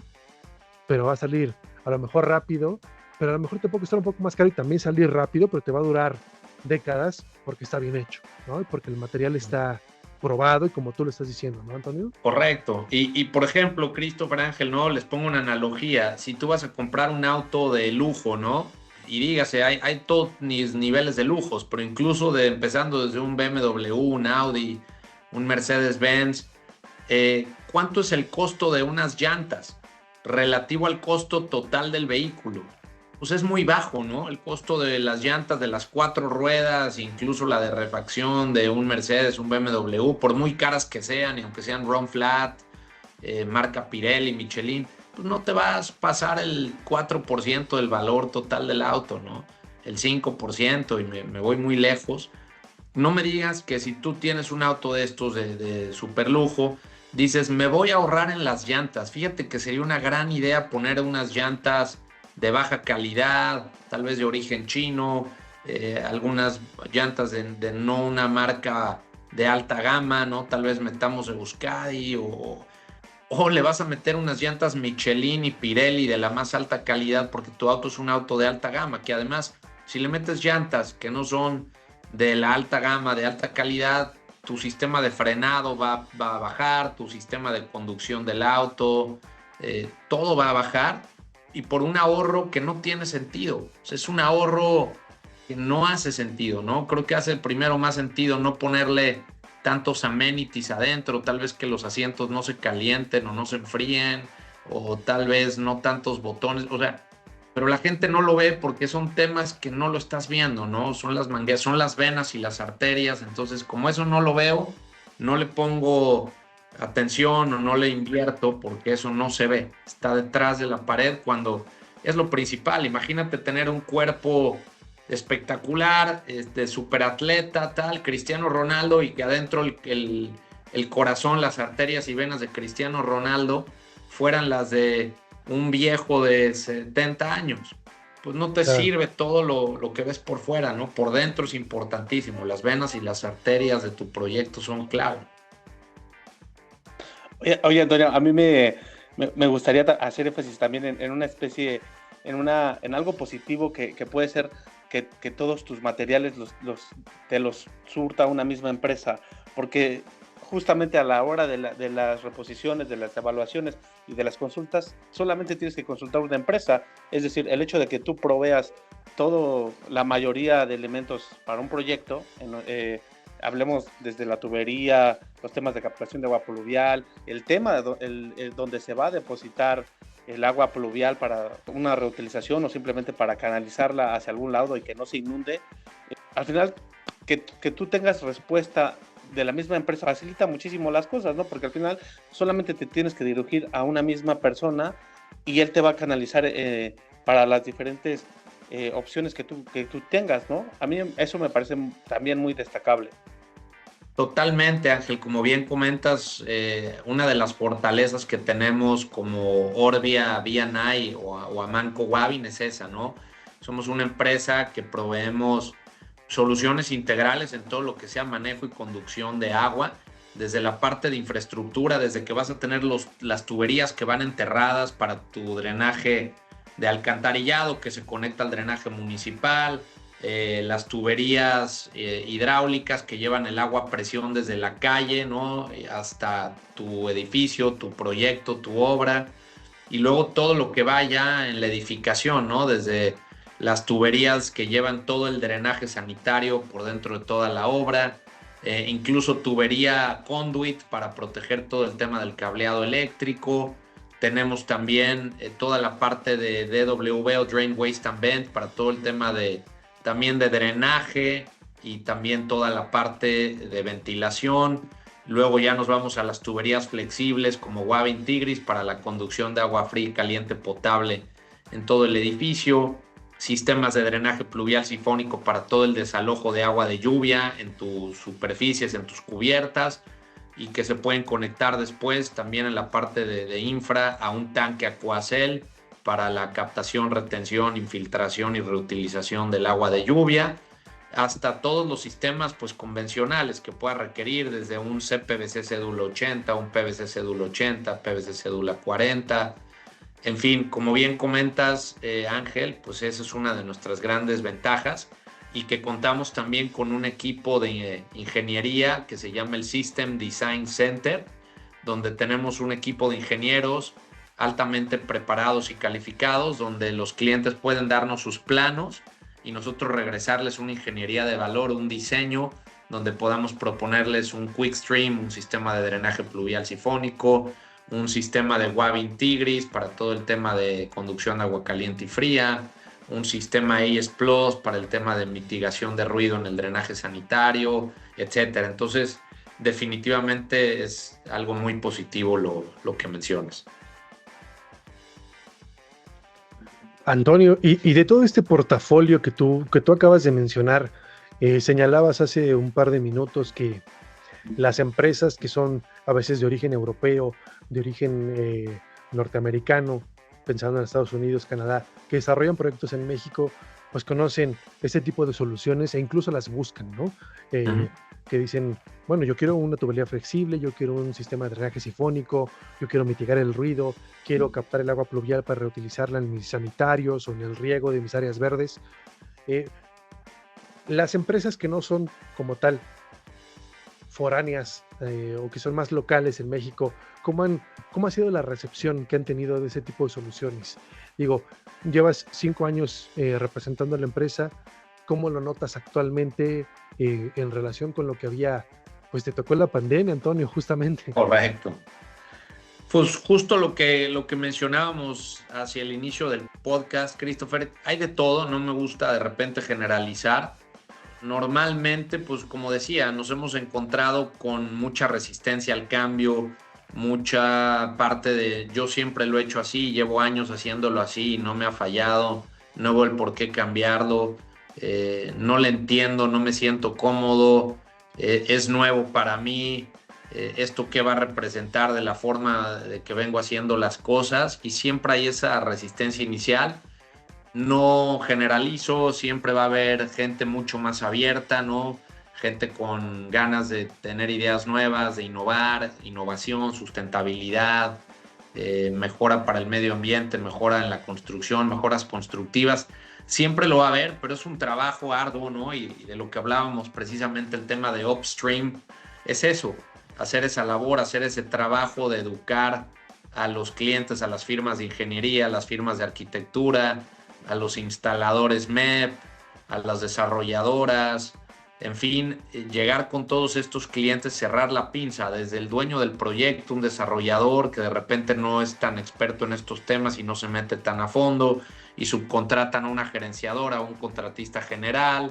pero va a salir a lo mejor rápido, pero a lo mejor te puede costar un poco más caro y también salir rápido, pero te va a durar décadas porque está bien hecho, ¿no? Y porque el material está probado y como tú lo estás diciendo, ¿no, Antonio? Correcto. Y por ejemplo, Christopher, Ángel, ¿no? Les pongo una analogía. Si tú vas a comprar un auto de lujo, ¿no? Y dígase, hay todos niveles de lujos, pero incluso empezando desde un BMW, un Audi, un Mercedes-Benz, ¿cuánto es el costo de unas llantas relativo al costo total del vehículo? Pues es muy bajo, ¿no? El costo de las llantas de las 4 ruedas, incluso la de refacción de un Mercedes, un BMW, por muy caras que sean, y aunque sean Run Flat, marca Pirelli, Michelin, pues no te vas a pasar el 4% del valor total del auto, ¿no? El 5%, y me voy muy lejos. No me digas que si tú tienes un auto de estos de super lujo, dices, me voy a ahorrar en las llantas. Fíjate que sería una gran idea poner unas llantas de baja calidad, tal vez de origen chino, algunas llantas de no una marca de alta gama, ¿no? Tal vez metamos Euskadi o le vas a meter unas llantas Michelin y Pirelli de la más alta calidad porque tu auto es un auto de alta gama, que además, si le metes llantas que no son de la alta gama, de alta calidad, tu sistema de frenado va a bajar, tu sistema de conducción del auto, todo va a bajar, y por un ahorro que no tiene sentido. O sea, es un ahorro que no hace sentido, ¿no? Creo que hace primero más sentido no ponerle tantos amenities adentro, tal vez que los asientos no se calienten o no se enfríen, o tal vez no tantos botones, o sea, pero la gente no lo ve porque son temas que no lo estás viendo, ¿no? Son las mangueras, son las venas y las arterias, entonces como eso no lo veo, no le pongo atención o no le invierto porque eso no se ve, está detrás de la pared cuando es lo principal. Imagínate tener un cuerpo espectacular, superatleta, tal, Cristiano Ronaldo, y que adentro el corazón, las arterias y venas de Cristiano Ronaldo fueran las de un viejo de 70 años. Pues no te sirve todo lo que ves por fuera, ¿no? Por dentro es importantísimo. Las venas y las arterias de tu proyecto son clave. Oye, Antonio, a mí me gustaría hacer énfasis también en una especie, en algo positivo que puede ser que todos tus materiales te los surta una misma empresa, porque justamente a la hora de las reposiciones, de las evaluaciones y de las consultas, solamente tienes que consultar una empresa. Es decir, el hecho de que tú proveas la mayoría de elementos para un proyecto, hablemos desde la tubería, los temas de captación de agua pluvial, el tema donde se va a depositar el agua pluvial para una reutilización o simplemente para canalizarla hacia algún lado y que no se inunde. Al final, que tú tengas respuesta de la misma empresa facilita muchísimo las cosas, ¿no? Porque al final solamente te tienes que dirigir a una misma persona y él te va a canalizar para las diferentes opciones que tú tengas, ¿no? A mí eso me parece también muy destacable. Totalmente, Ángel, como bien comentas, una de las fortalezas que tenemos como Orbia, B&I o Amanco Wavin es esa, ¿no? Somos una empresa que proveemos soluciones integrales en todo lo que sea manejo y conducción de agua, desde la parte de infraestructura, desde que vas a tener las tuberías que van enterradas para tu drenaje de alcantarillado que se conecta al drenaje municipal, las tuberías hidráulicas que llevan el agua a presión desde la calle, ¿no? Hasta tu edificio, tu proyecto, tu obra, y luego todo lo que vaya en la edificación, ¿no? Desde las tuberías que llevan todo el drenaje sanitario por dentro de toda la obra, incluso tubería conduit para proteger todo el tema del cableado eléctrico. Tenemos también toda la parte de DWV o Drain Waste and Vent para todo el tema también de drenaje y también toda la parte de ventilación. Luego ya nos vamos a las tuberías flexibles como Wavin Tigris para la conducción de agua fría y caliente potable en todo el edificio. Sistemas de drenaje pluvial sifónico para todo el desalojo de agua de lluvia en tus superficies, en tus cubiertas, y que se pueden conectar después también en la parte de infra a un tanque Aquacel para la captación, retención, infiltración y reutilización del agua de lluvia, hasta todos los sistemas pues convencionales que pueda requerir, desde un CPVC cédula 80, un PVC cédula 80, PVC cédula 40, en fin, como bien comentas, Ángel, pues esa es una de nuestras grandes ventajas, y que contamos también con un equipo de ingeniería que se llama el System Design Center, donde tenemos un equipo de ingenieros altamente preparados y calificados, donde los clientes pueden darnos sus planos y nosotros regresarles una ingeniería de valor, un diseño, donde podamos proponerles un Quick Stream, un sistema de drenaje pluvial sifónico, un sistema de Wavin Tigris para todo el tema de conducción de agua caliente y fría, un sistema AES Plus para el tema de mitigación de ruido en el drenaje sanitario, etcétera. Entonces, definitivamente es algo muy positivo lo que mencionas. Antonio, y de todo este portafolio que tú acabas de mencionar, señalabas hace un par de minutos que las empresas que son a veces de origen europeo, de origen norteamericano, pensando en Estados Unidos, Canadá, que desarrollan proyectos en México, pues conocen este tipo de soluciones e incluso las buscan, ¿no? Que dicen, bueno, yo quiero una tubería flexible, yo quiero un sistema de drenaje sifónico, yo quiero mitigar el ruido, quiero captar el agua pluvial para reutilizarla en mis sanitarios o en el riego de mis áreas verdes. Las empresas que no son como tal foráneas o que son más locales en México, ¿cómo ha sido la recepción que han tenido de ese tipo de soluciones? Digo, llevas 5 años representando a la empresa, ¿cómo lo notas actualmente en relación con lo que había Pues te tocó la pandemia, Antonio, justamente. Correcto. Pues justo lo que mencionábamos hacia el inicio del podcast, Christopher, hay de todo, no me gusta de repente generalizar. Normalmente, pues como decía, nos hemos encontrado con mucha resistencia al cambio, mucha parte de yo siempre lo he hecho así, llevo años haciéndolo así y no me ha fallado, no veo el por qué cambiarlo, no le entiendo, no me siento cómodo, es nuevo para mí, esto qué va a representar de la forma de que vengo haciendo las cosas, y siempre hay esa resistencia inicial. No generalizo, siempre va a haber gente mucho más abierta, ¿no? Gente con ganas de tener ideas nuevas, de innovar, innovación, sustentabilidad, mejora para el medio ambiente, mejora en la construcción, mejoras constructivas. Siempre lo va a haber, pero es un trabajo arduo, ¿no? Y de lo que hablábamos precisamente, el tema de Upstream, es eso, hacer esa labor, hacer ese trabajo de educar a los clientes, a las firmas de ingeniería, a las firmas de arquitectura, a los instaladores MEP, a las desarrolladoras, en fin, llegar con todos estos clientes, cerrar la pinza, desde el dueño del proyecto, un desarrollador que de repente no es tan experto en estos temas y no se mete tan a fondo, y subcontratan a una gerenciadora, a un contratista general,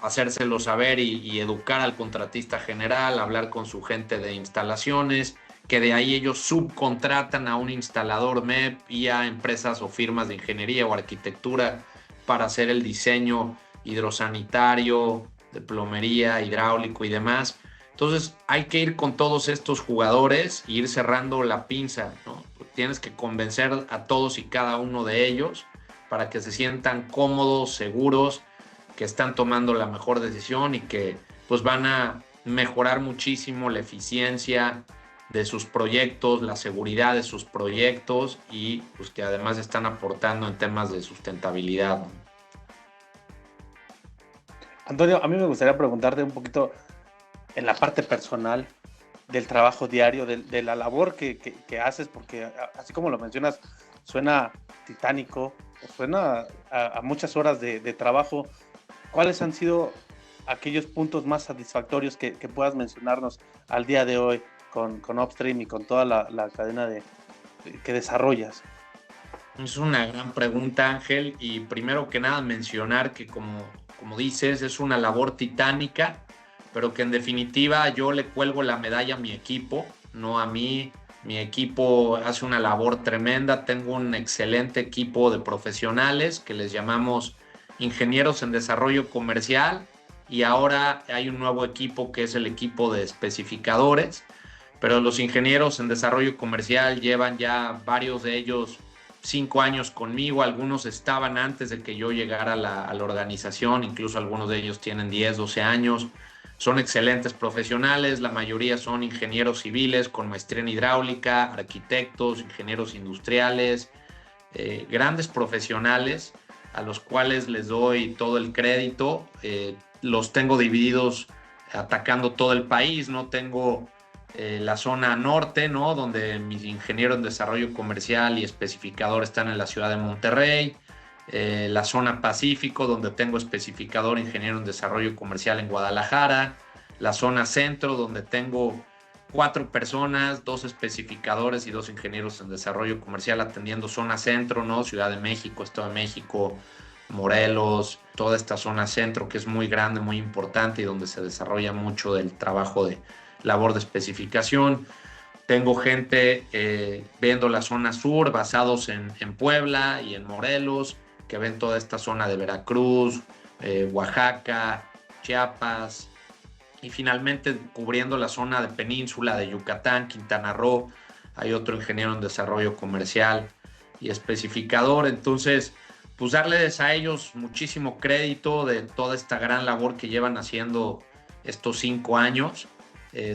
hacérselo saber y educar al contratista general, hablar con su gente de instalaciones, que de ahí ellos subcontratan a un instalador MEP y a empresas o firmas de ingeniería o arquitectura para hacer el diseño hidrosanitario, de plomería, hidráulico y demás. Entonces hay que ir con todos estos jugadores e ir cerrando la pinza, ¿no? Tienes que convencer a todos y cada uno de ellos para que se sientan cómodos, seguros, que están tomando la mejor decisión y que pues van a mejorar muchísimo la eficiencia de sus proyectos, la seguridad de sus proyectos, y pues que además están aportando en temas de sustentabilidad. Antonio, a mí me gustaría preguntarte un poquito en la parte personal del trabajo diario, de la labor que haces, porque así como lo mencionas, suena titánico, suena a muchas horas de trabajo. ¿Cuáles han sido aquellos puntos más satisfactorios que puedas mencionarnos al día de hoy con Upstream y con toda la cadena que desarrollas? Es una gran pregunta, Ángel, y primero que nada mencionar que como dices, es una labor titánica, pero que en definitiva yo le cuelgo la medalla a mi equipo, no a mí. Mi equipo hace una labor tremenda, tengo un excelente equipo de profesionales que les llamamos ingenieros en desarrollo comercial, y ahora hay un nuevo equipo que es el equipo de especificadores, pero los ingenieros en desarrollo comercial llevan ya varios de ellos 5 años conmigo, algunos estaban antes de que yo llegara a la organización, incluso algunos de ellos tienen 10, 12 años, son excelentes profesionales, la mayoría son ingenieros civiles con maestría en hidráulica, arquitectos, ingenieros industriales, grandes profesionales a los cuales les doy todo el crédito. Los tengo divididos atacando todo el país, no tengo la zona norte, ¿no? Donde mis ingenieros en desarrollo comercial y especificador están en la ciudad de Monterrey, la zona Pacífico, donde tengo especificador ingeniero en desarrollo comercial en Guadalajara, la zona centro, donde tengo 4 personas, 2 especificadores y 2 ingenieros en desarrollo comercial atendiendo zona centro, ¿no? Ciudad de México, Estado de México, Morelos, toda esta zona centro que es muy grande, muy importante y donde se desarrolla mucho del trabajo de labor de especificación. Tengo gente viendo la zona sur, basados en Puebla y en Morelos, que ven toda esta zona de Veracruz, Oaxaca, Chiapas, y finalmente cubriendo la zona de península de Yucatán, Quintana Roo. Hay otro ingeniero en desarrollo comercial y especificador. Entonces, pues darles a ellos muchísimo crédito de toda esta gran labor que llevan haciendo estos 5 años,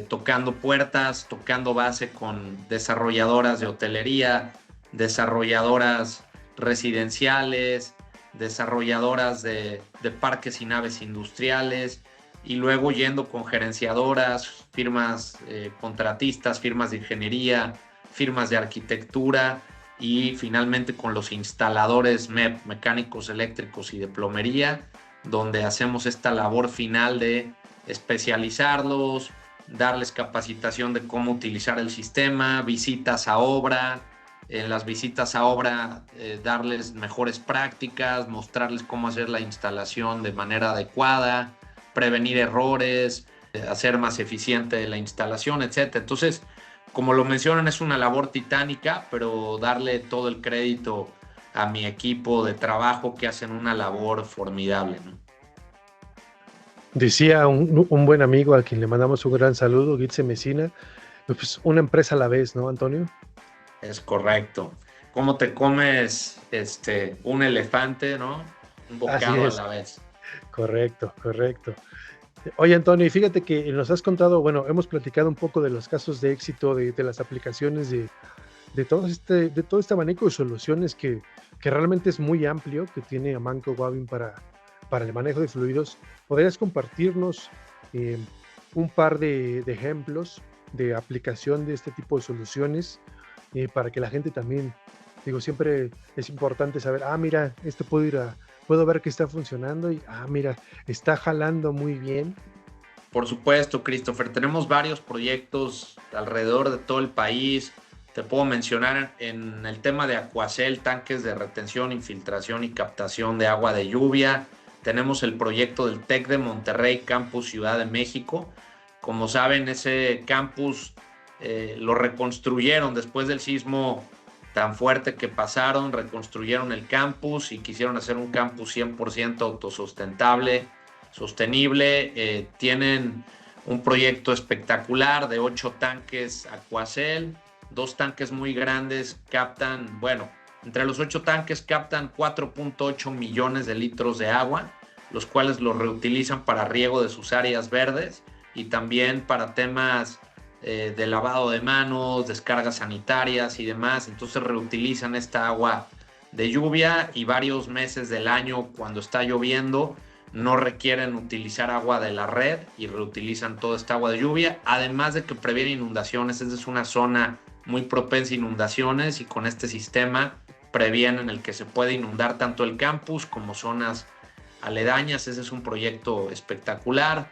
tocando puertas, tocando base con desarrolladoras de hotelería, desarrolladoras residenciales, desarrolladoras de parques y naves industriales, y luego yendo con gerenciadoras, firmas contratistas, firmas de ingeniería, firmas de arquitectura, y finalmente con los instaladores MEP, mecánicos eléctricos y de plomería, donde hacemos esta labor final de especializarlos, darles capacitación de cómo utilizar el sistema, visitas a obra. En las visitas a obra, darles mejores prácticas, mostrarles cómo hacer la instalación de manera adecuada, prevenir errores, hacer más eficiente la instalación, etc. Entonces, como lo mencionan, es una labor titánica, pero darle todo el crédito a mi equipo de trabajo que hacen una labor formidable, ¿no? Decía un buen amigo al quien le mandamos un gran saludo, Gitze Mesina, pues una empresa a la vez, ¿no, Antonio? Es correcto. ¿Cómo te comes un elefante, ¿no? Un bocado a la vez. Correcto, correcto. Oye, Antonio, y fíjate que nos has contado, bueno, hemos platicado un poco de los casos de éxito, de las aplicaciones, de todo este abanico de soluciones que realmente es muy amplio, que tiene Amanco Wavin para el manejo de fluidos. ¿Podrías compartirnos un par de ejemplos de aplicación de este tipo de soluciones para que la gente también, digo, siempre es importante saber, mira, puedo ver que está funcionando y, mira, está jalando muy bien? Por supuesto, Christopher, tenemos varios proyectos alrededor de todo el país. Te puedo mencionar en el tema de Aquacel, tanques de retención, infiltración y captación de agua de lluvia. Tenemos el proyecto del TEC de Monterrey, Campus Ciudad de México. Como saben, ese campus lo reconstruyeron después del sismo tan fuerte que pasaron. Reconstruyeron el campus y quisieron hacer un campus 100% autosustentable, sostenible. Tienen un proyecto espectacular de 8 tanques Aquacel. 2 tanques muy grandes captan, entre los 8 tanques captan 4.8 millones de litros de agua, los cuales los reutilizan para riego de sus áreas verdes y también para temas de lavado de manos, descargas sanitarias y demás. Entonces reutilizan esta agua de lluvia y varios meses del año, cuando está lloviendo, no requieren utilizar agua de la red y reutilizan toda esta agua de lluvia, además de que previene inundaciones. Esta es una zona muy propensa a inundaciones y con este sistema previenen el que se puede inundar tanto el campus como zonas aledañas. Ese es un proyecto espectacular.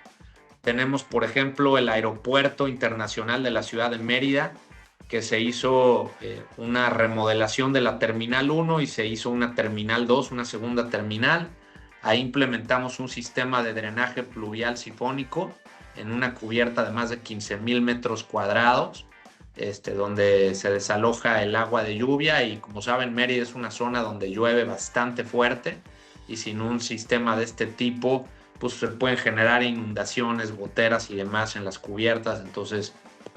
Tenemos, por ejemplo, el Aeropuerto Internacional de la Ciudad de Mérida, que se hizo una remodelación de la Terminal 1 y se hizo una Terminal 2, una segunda terminal. Ahí implementamos un sistema de drenaje pluvial sifónico en una cubierta de más de 15,000 metros cuadrados, donde se desaloja el agua de lluvia. Y como saben, Mérida es una zona donde llueve bastante fuerte y sin un sistema de este tipo, pues se pueden generar inundaciones, goteras y demás en las cubiertas. Entonces,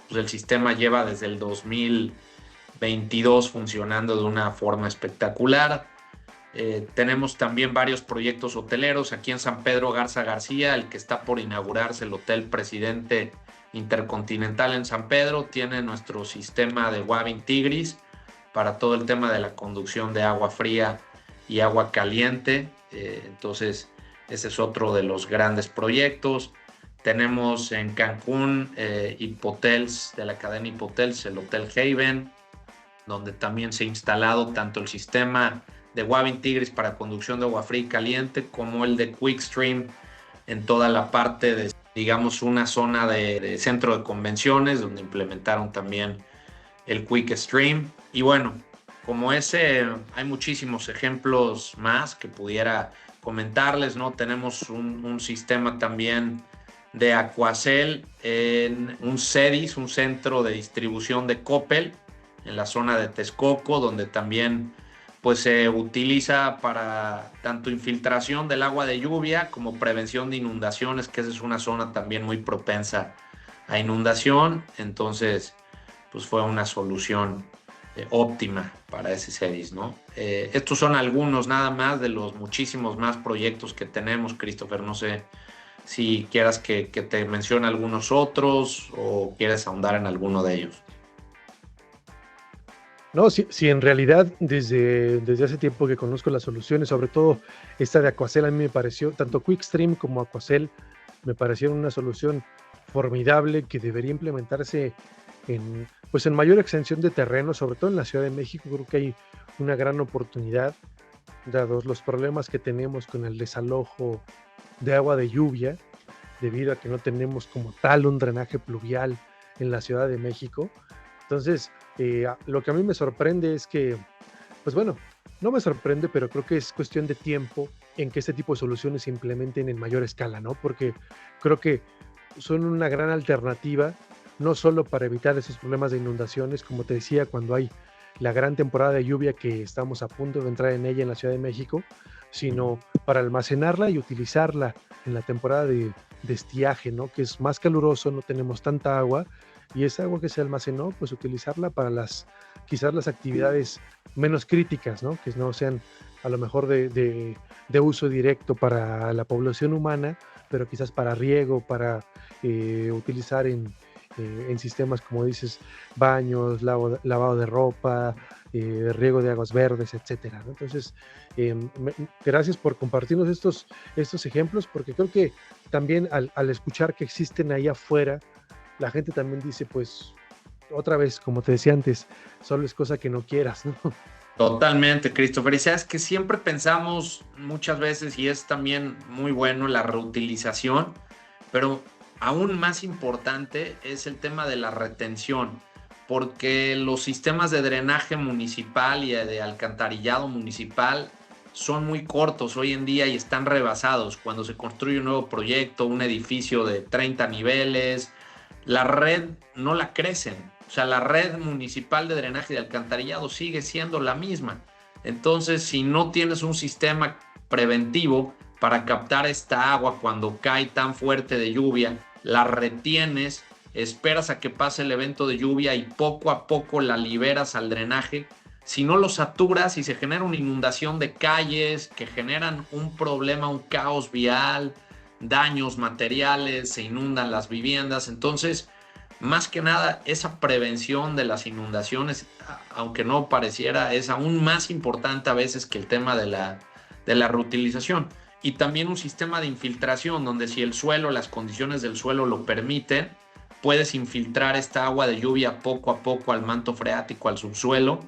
pues el sistema lleva desde el 2022 funcionando de una forma espectacular. Tenemos también varios proyectos hoteleros aquí en San Pedro Garza García, el que está por inaugurarse, el Hotel Presidente Intercontinental en San Pedro, tiene nuestro sistema de Wavin Tigris para todo el tema de la conducción de agua fría y agua caliente. Entonces, ese es otro de los grandes proyectos. Tenemos en Cancún Hipotels, de la cadena Hipotels, el Hotel Haven, donde también se ha instalado tanto el sistema de Wavin Tigris para conducción de agua fría y caliente como el de QuickStream en toda la parte de, digamos, una zona de centro de convenciones, donde implementaron también el QuickStream. Y bueno, como ese, hay muchísimos ejemplos más que pudiera comentarles, ¿no? Tenemos un sistema también de Aquacel en un CEDIS, un centro de distribución de Coppel, en la zona de Texcoco, donde también pues se utiliza para tanto infiltración del agua de lluvia como prevención de inundaciones, que esa es una zona también muy propensa a inundación. Entonces, pues fue una solución óptima para ese CEDIS, ¿no? Estos son algunos nada más de los muchísimos más proyectos que tenemos, Christopher. No sé si quieras que te mencione algunos otros o quieres ahondar en alguno de ellos. No, sí, en realidad desde hace tiempo que conozco las soluciones, sobre todo esta de Aquacel, a mí me pareció, tanto QuickStream como Aquacel, me parecieron una solución formidable que debería implementarse en mayor extensión de terreno, sobre todo en la Ciudad de México. Creo que hay una gran oportunidad, dados los problemas que tenemos con el desalojo de agua de lluvia. debido a que no tenemos como tal un drenaje pluvial en la Ciudad de México. Entonces, lo que a mí me sorprende es que, pues bueno, no me sorprende, pero creo que es cuestión de tiempo en que este tipo de soluciones se implementen en mayor escala, ¿no? Porque creo que son una gran alternativa, no solo para evitar esos problemas de inundaciones, como te decía, cuando hay la gran temporada de lluvia que estamos a punto de entrar en ella en la Ciudad de México, sino para almacenarla y utilizarla en la temporada de estiaje, ¿no? Que es más caluroso, no tenemos tanta agua, y esa agua que se almacenó, pues utilizarla para quizás las actividades menos críticas, ¿no? Que no sean a lo mejor de uso directo para la población humana, pero quizás para riego, para utilizar en sistemas, como dices, baños, lavado de ropa, riego de aguas verdes, etcétera, ¿no? Entonces, gracias por compartirnos estos ejemplos, porque creo que también al escuchar que existen ahí afuera, la gente también dice, pues, otra vez, como te decía antes, solo es cosa que no quieras, ¿no? Totalmente, Christopher. Y sabes que siempre pensamos muchas veces, y es también muy bueno la reutilización, pero aún más importante es el tema de la retención, porque los sistemas de drenaje municipal y de alcantarillado municipal son muy cortos hoy en día y están rebasados. Cuando se construye un nuevo proyecto, un edificio de 30 niveles, la red no la crecen. O sea, la red municipal de drenaje y de alcantarillado sigue siendo la misma. Entonces, si no tienes un sistema preventivo para captar esta agua cuando cae tan fuerte de lluvia, la retienes, esperas a que pase el evento de lluvia y poco a poco la liberas al drenaje. Si no lo saturas y se genera una inundación de calles que generan un problema, un caos vial, daños materiales, se inundan las viviendas. Entonces, más que nada, esa prevención de las inundaciones, aunque no pareciera, es aún más importante a veces que el tema de la reutilización. Y también un sistema de infiltración, donde si el suelo, las condiciones del suelo lo permiten, puedes infiltrar esta agua de lluvia poco a poco al manto freático, al subsuelo,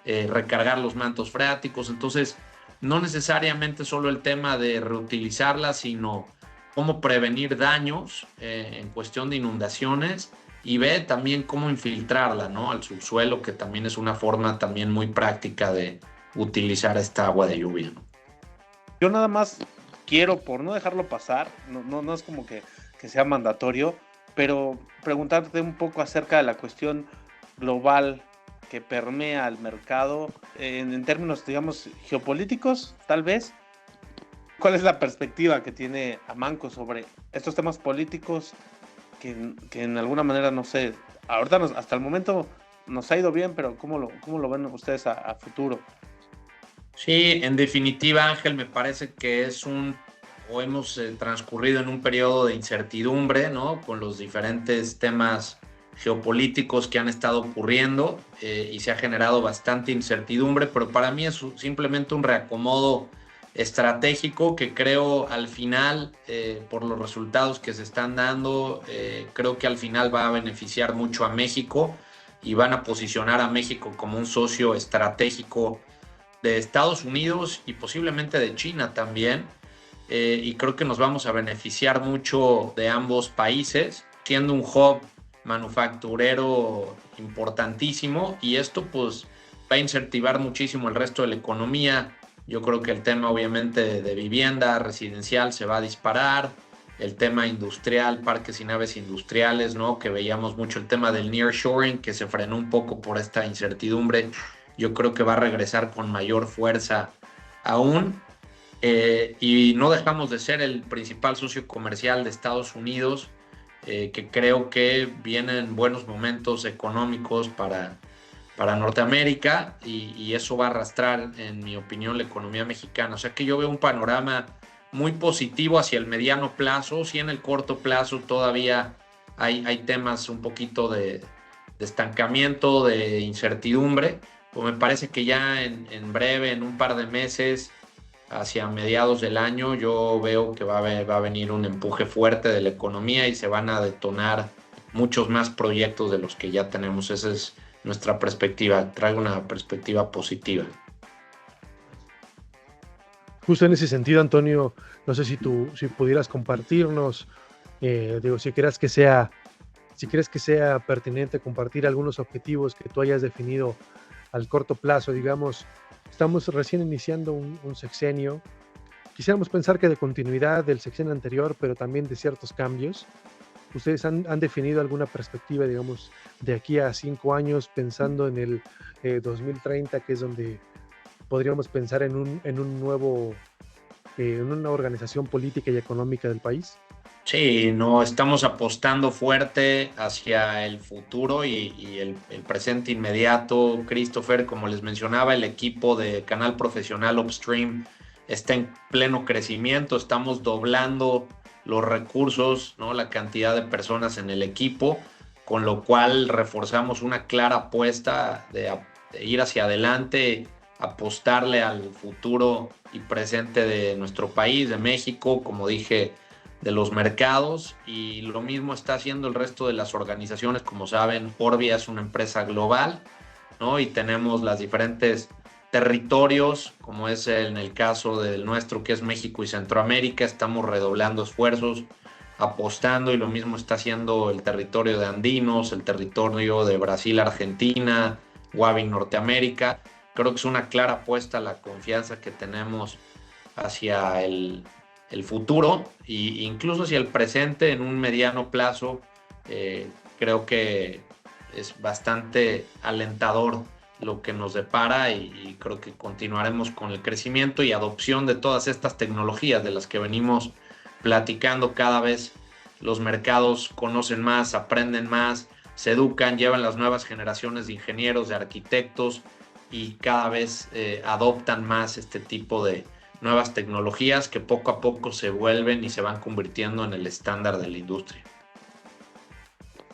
recargar los mantos freáticos. Entonces, no necesariamente solo el tema de reutilizarla, sino cómo prevenir daños en cuestión de inundaciones, y ve también cómo infiltrarla, ¿no?, al subsuelo, que también es una forma también muy práctica de utilizar esta agua de lluvia, ¿no? Yo nada más quiero, por no dejarlo pasar, no es como que sea mandatorio, pero preguntarte un poco acerca de la cuestión global que permea al mercado en términos, digamos, geopolíticos, tal vez. ¿Cuál es la perspectiva que tiene Amanco sobre estos temas políticos que en alguna manera, no sé, ahorita hasta el momento nos ha ido bien, pero ¿cómo lo ven ustedes a futuro? Sí, en definitiva, Ángel, me parece que hemos transcurrido en un periodo de incertidumbre, ¿no?, con los diferentes temas geopolíticos que han estado ocurriendo, y se ha generado bastante incertidumbre, pero para mí es simplemente un reacomodo estratégico que creo al final, por los resultados que se están dando, creo que al final va a beneficiar mucho a México y van a posicionar a México como un socio estratégico de Estados Unidos y posiblemente de China también, y creo que nos vamos a beneficiar mucho de ambos países, siendo un hub manufacturero importantísimo, y esto pues va a incentivar muchísimo el resto de la economía. Yo creo que el tema obviamente de vivienda residencial se va a disparar, el tema industrial, parques y naves industriales, ¿no?, que veíamos mucho el tema del nearshoring, que se frenó un poco por esta incertidumbre. Yo creo que va a regresar con mayor fuerza aún, y no dejamos de ser el principal socio comercial de Estados Unidos, que creo que vienen buenos momentos económicos para Norteamérica, y eso va a arrastrar, en mi opinión, la economía mexicana. O sea que yo veo un panorama muy positivo hacia el mediano plazo. Sí, en el corto plazo todavía hay temas un poquito de estancamiento, de incertidumbre, pues me parece que ya en breve, en un par de meses, hacia mediados del año, yo veo que va a venir un empuje fuerte de la economía y se van a detonar muchos más proyectos de los que ya tenemos. Esa es nuestra perspectiva. Traigo una perspectiva positiva. Justo en ese sentido, Antonio, no sé si pudieras compartirnos Digo, si crees que sea pertinente compartir algunos objetivos que tú hayas definido al corto plazo, digamos, estamos recién iniciando un sexenio. Quisiéramos pensar que de continuidad del sexenio anterior, pero también de ciertos cambios. ¿Ustedes han definido alguna perspectiva, digamos, de aquí a 5 años, pensando en el 2030, que es donde podríamos pensar en un nuevo, en una organización política y económica del país? Sí, no, estamos apostando fuerte hacia el futuro y el presente inmediato. Christopher, como les mencionaba, el equipo de Canal Profesional Upstream está en pleno crecimiento. Estamos doblando los recursos, ¿no? La cantidad de personas en el equipo, con lo cual reforzamos una clara apuesta de ir hacia adelante, apostarle al futuro y presente de nuestro país, de México, como dije, de los mercados, y lo mismo está haciendo el resto de las organizaciones. Como saben, Orbia es una empresa global, ¿no? Y tenemos las diferentes territorios, como es en el caso del nuestro, que es México y Centroamérica. Estamos redoblando esfuerzos, apostando, y lo mismo está haciendo el territorio de Andinos, el territorio de Brasil, Argentina, Wavin Norteamérica. Creo que es una clara apuesta a la confianza que tenemos hacia el futuro e incluso hacia el presente en un mediano plazo. Creo que es bastante alentador lo que nos depara, y creo que continuaremos con el crecimiento y adopción de todas estas tecnologías de las que venimos platicando. Cada vez los mercados conocen más, aprenden más, se educan, llevan las nuevas generaciones de ingenieros, de arquitectos, y cada vez adoptan más este tipo de nuevas tecnologías que poco a poco se vuelven y se van convirtiendo en el estándar de la industria.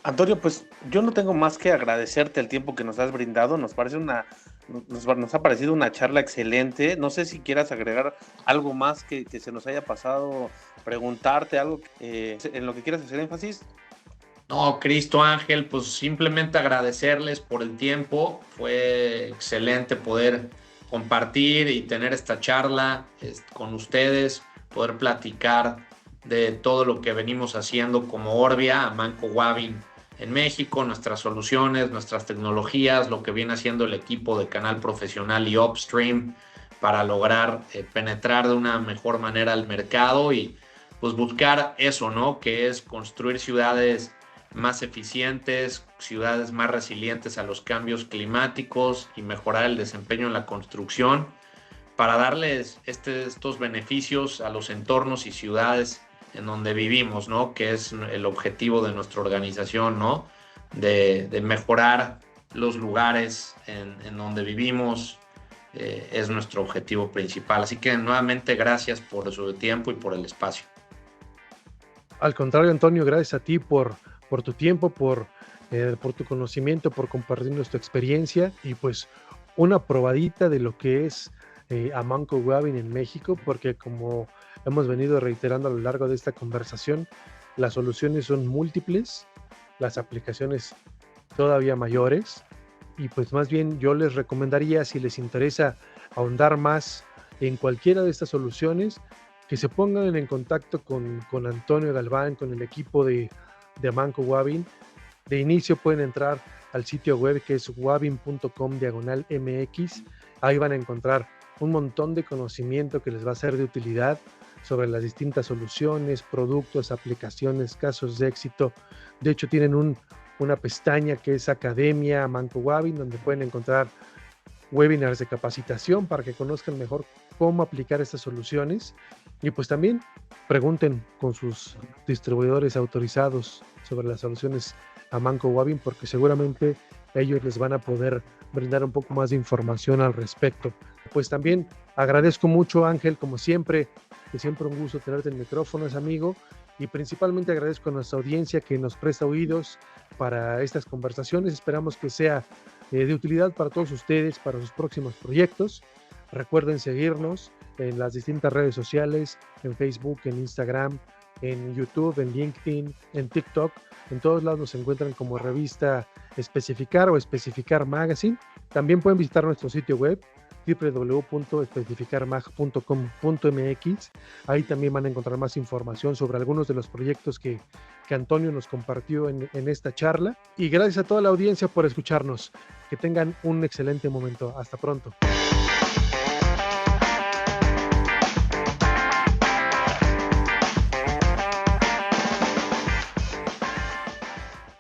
Antonio, pues yo no tengo más que agradecerte el tiempo que nos has brindado. Nos ha parecido una charla excelente. No sé si quieras agregar algo más que se nos haya pasado, preguntarte algo en lo que quieras hacer énfasis. No, Cristo, Ángel, pues simplemente agradecerles por el tiempo. Fue excelente poder compartir y tener esta charla con ustedes, poder platicar de todo lo que venimos haciendo como Orbia, Amanco Wavin en México, nuestras soluciones, nuestras tecnologías, lo que viene haciendo el equipo de Canal Profesional y Upstream para lograr penetrar de una mejor manera al mercado y pues buscar eso, ¿no? Que es construir ciudades más eficientes, ciudades más resilientes a los cambios climáticos y mejorar el desempeño en la construcción para darles estos beneficios a los entornos y ciudades en donde vivimos, ¿no? Que es el objetivo de nuestra organización, ¿no? De mejorar los lugares en donde vivimos, es nuestro objetivo principal. Así que nuevamente gracias por su tiempo y por el espacio. Al contrario, Antonio, gracias a ti por tu tiempo, por tu conocimiento, por compartirnos tu experiencia y pues una probadita de lo que es Amanco Wavin en México, porque como hemos venido reiterando a lo largo de esta conversación, las soluciones son múltiples, las aplicaciones todavía mayores, y pues más bien yo les recomendaría, si les interesa ahondar más en cualquiera de estas soluciones, que se pongan en contacto con Antonio Galván, con el equipo de Amanco Wavin. De inicio pueden entrar al sitio web que es wavin.com/MX. Ahí van a encontrar un montón de conocimiento que les va a ser de utilidad sobre las distintas soluciones, productos, aplicaciones, casos de éxito. De hecho, tienen una pestaña que es Academia Amanco Wavin, donde pueden encontrar webinars de capacitación para que conozcan mejor cómo aplicar estas soluciones. Y pues también pregunten con sus distribuidores autorizados sobre las soluciones Amanco Wavin, porque seguramente ellos les van a poder brindar un poco más de información al respecto. Pues también agradezco mucho, Ángel, como siempre, que siempre un gusto tenerte en el micrófono, es amigo, y principalmente agradezco a nuestra audiencia que nos presta oídos para estas conversaciones. Esperamos que sea de utilidad para todos ustedes, para sus próximos proyectos. Recuerden seguirnos en las distintas redes sociales, en Facebook, en Instagram, en YouTube, en LinkedIn, en TikTok. En todos lados nos encuentran como revista Especificar o Especificar Magazine. También pueden visitar nuestro sitio web www.especificarmag.com.mx. Ahí también van a encontrar más información sobre algunos de los proyectos que Antonio nos compartió en esta charla. Y gracias a toda la audiencia por escucharnos. Que tengan un excelente momento. Hasta pronto.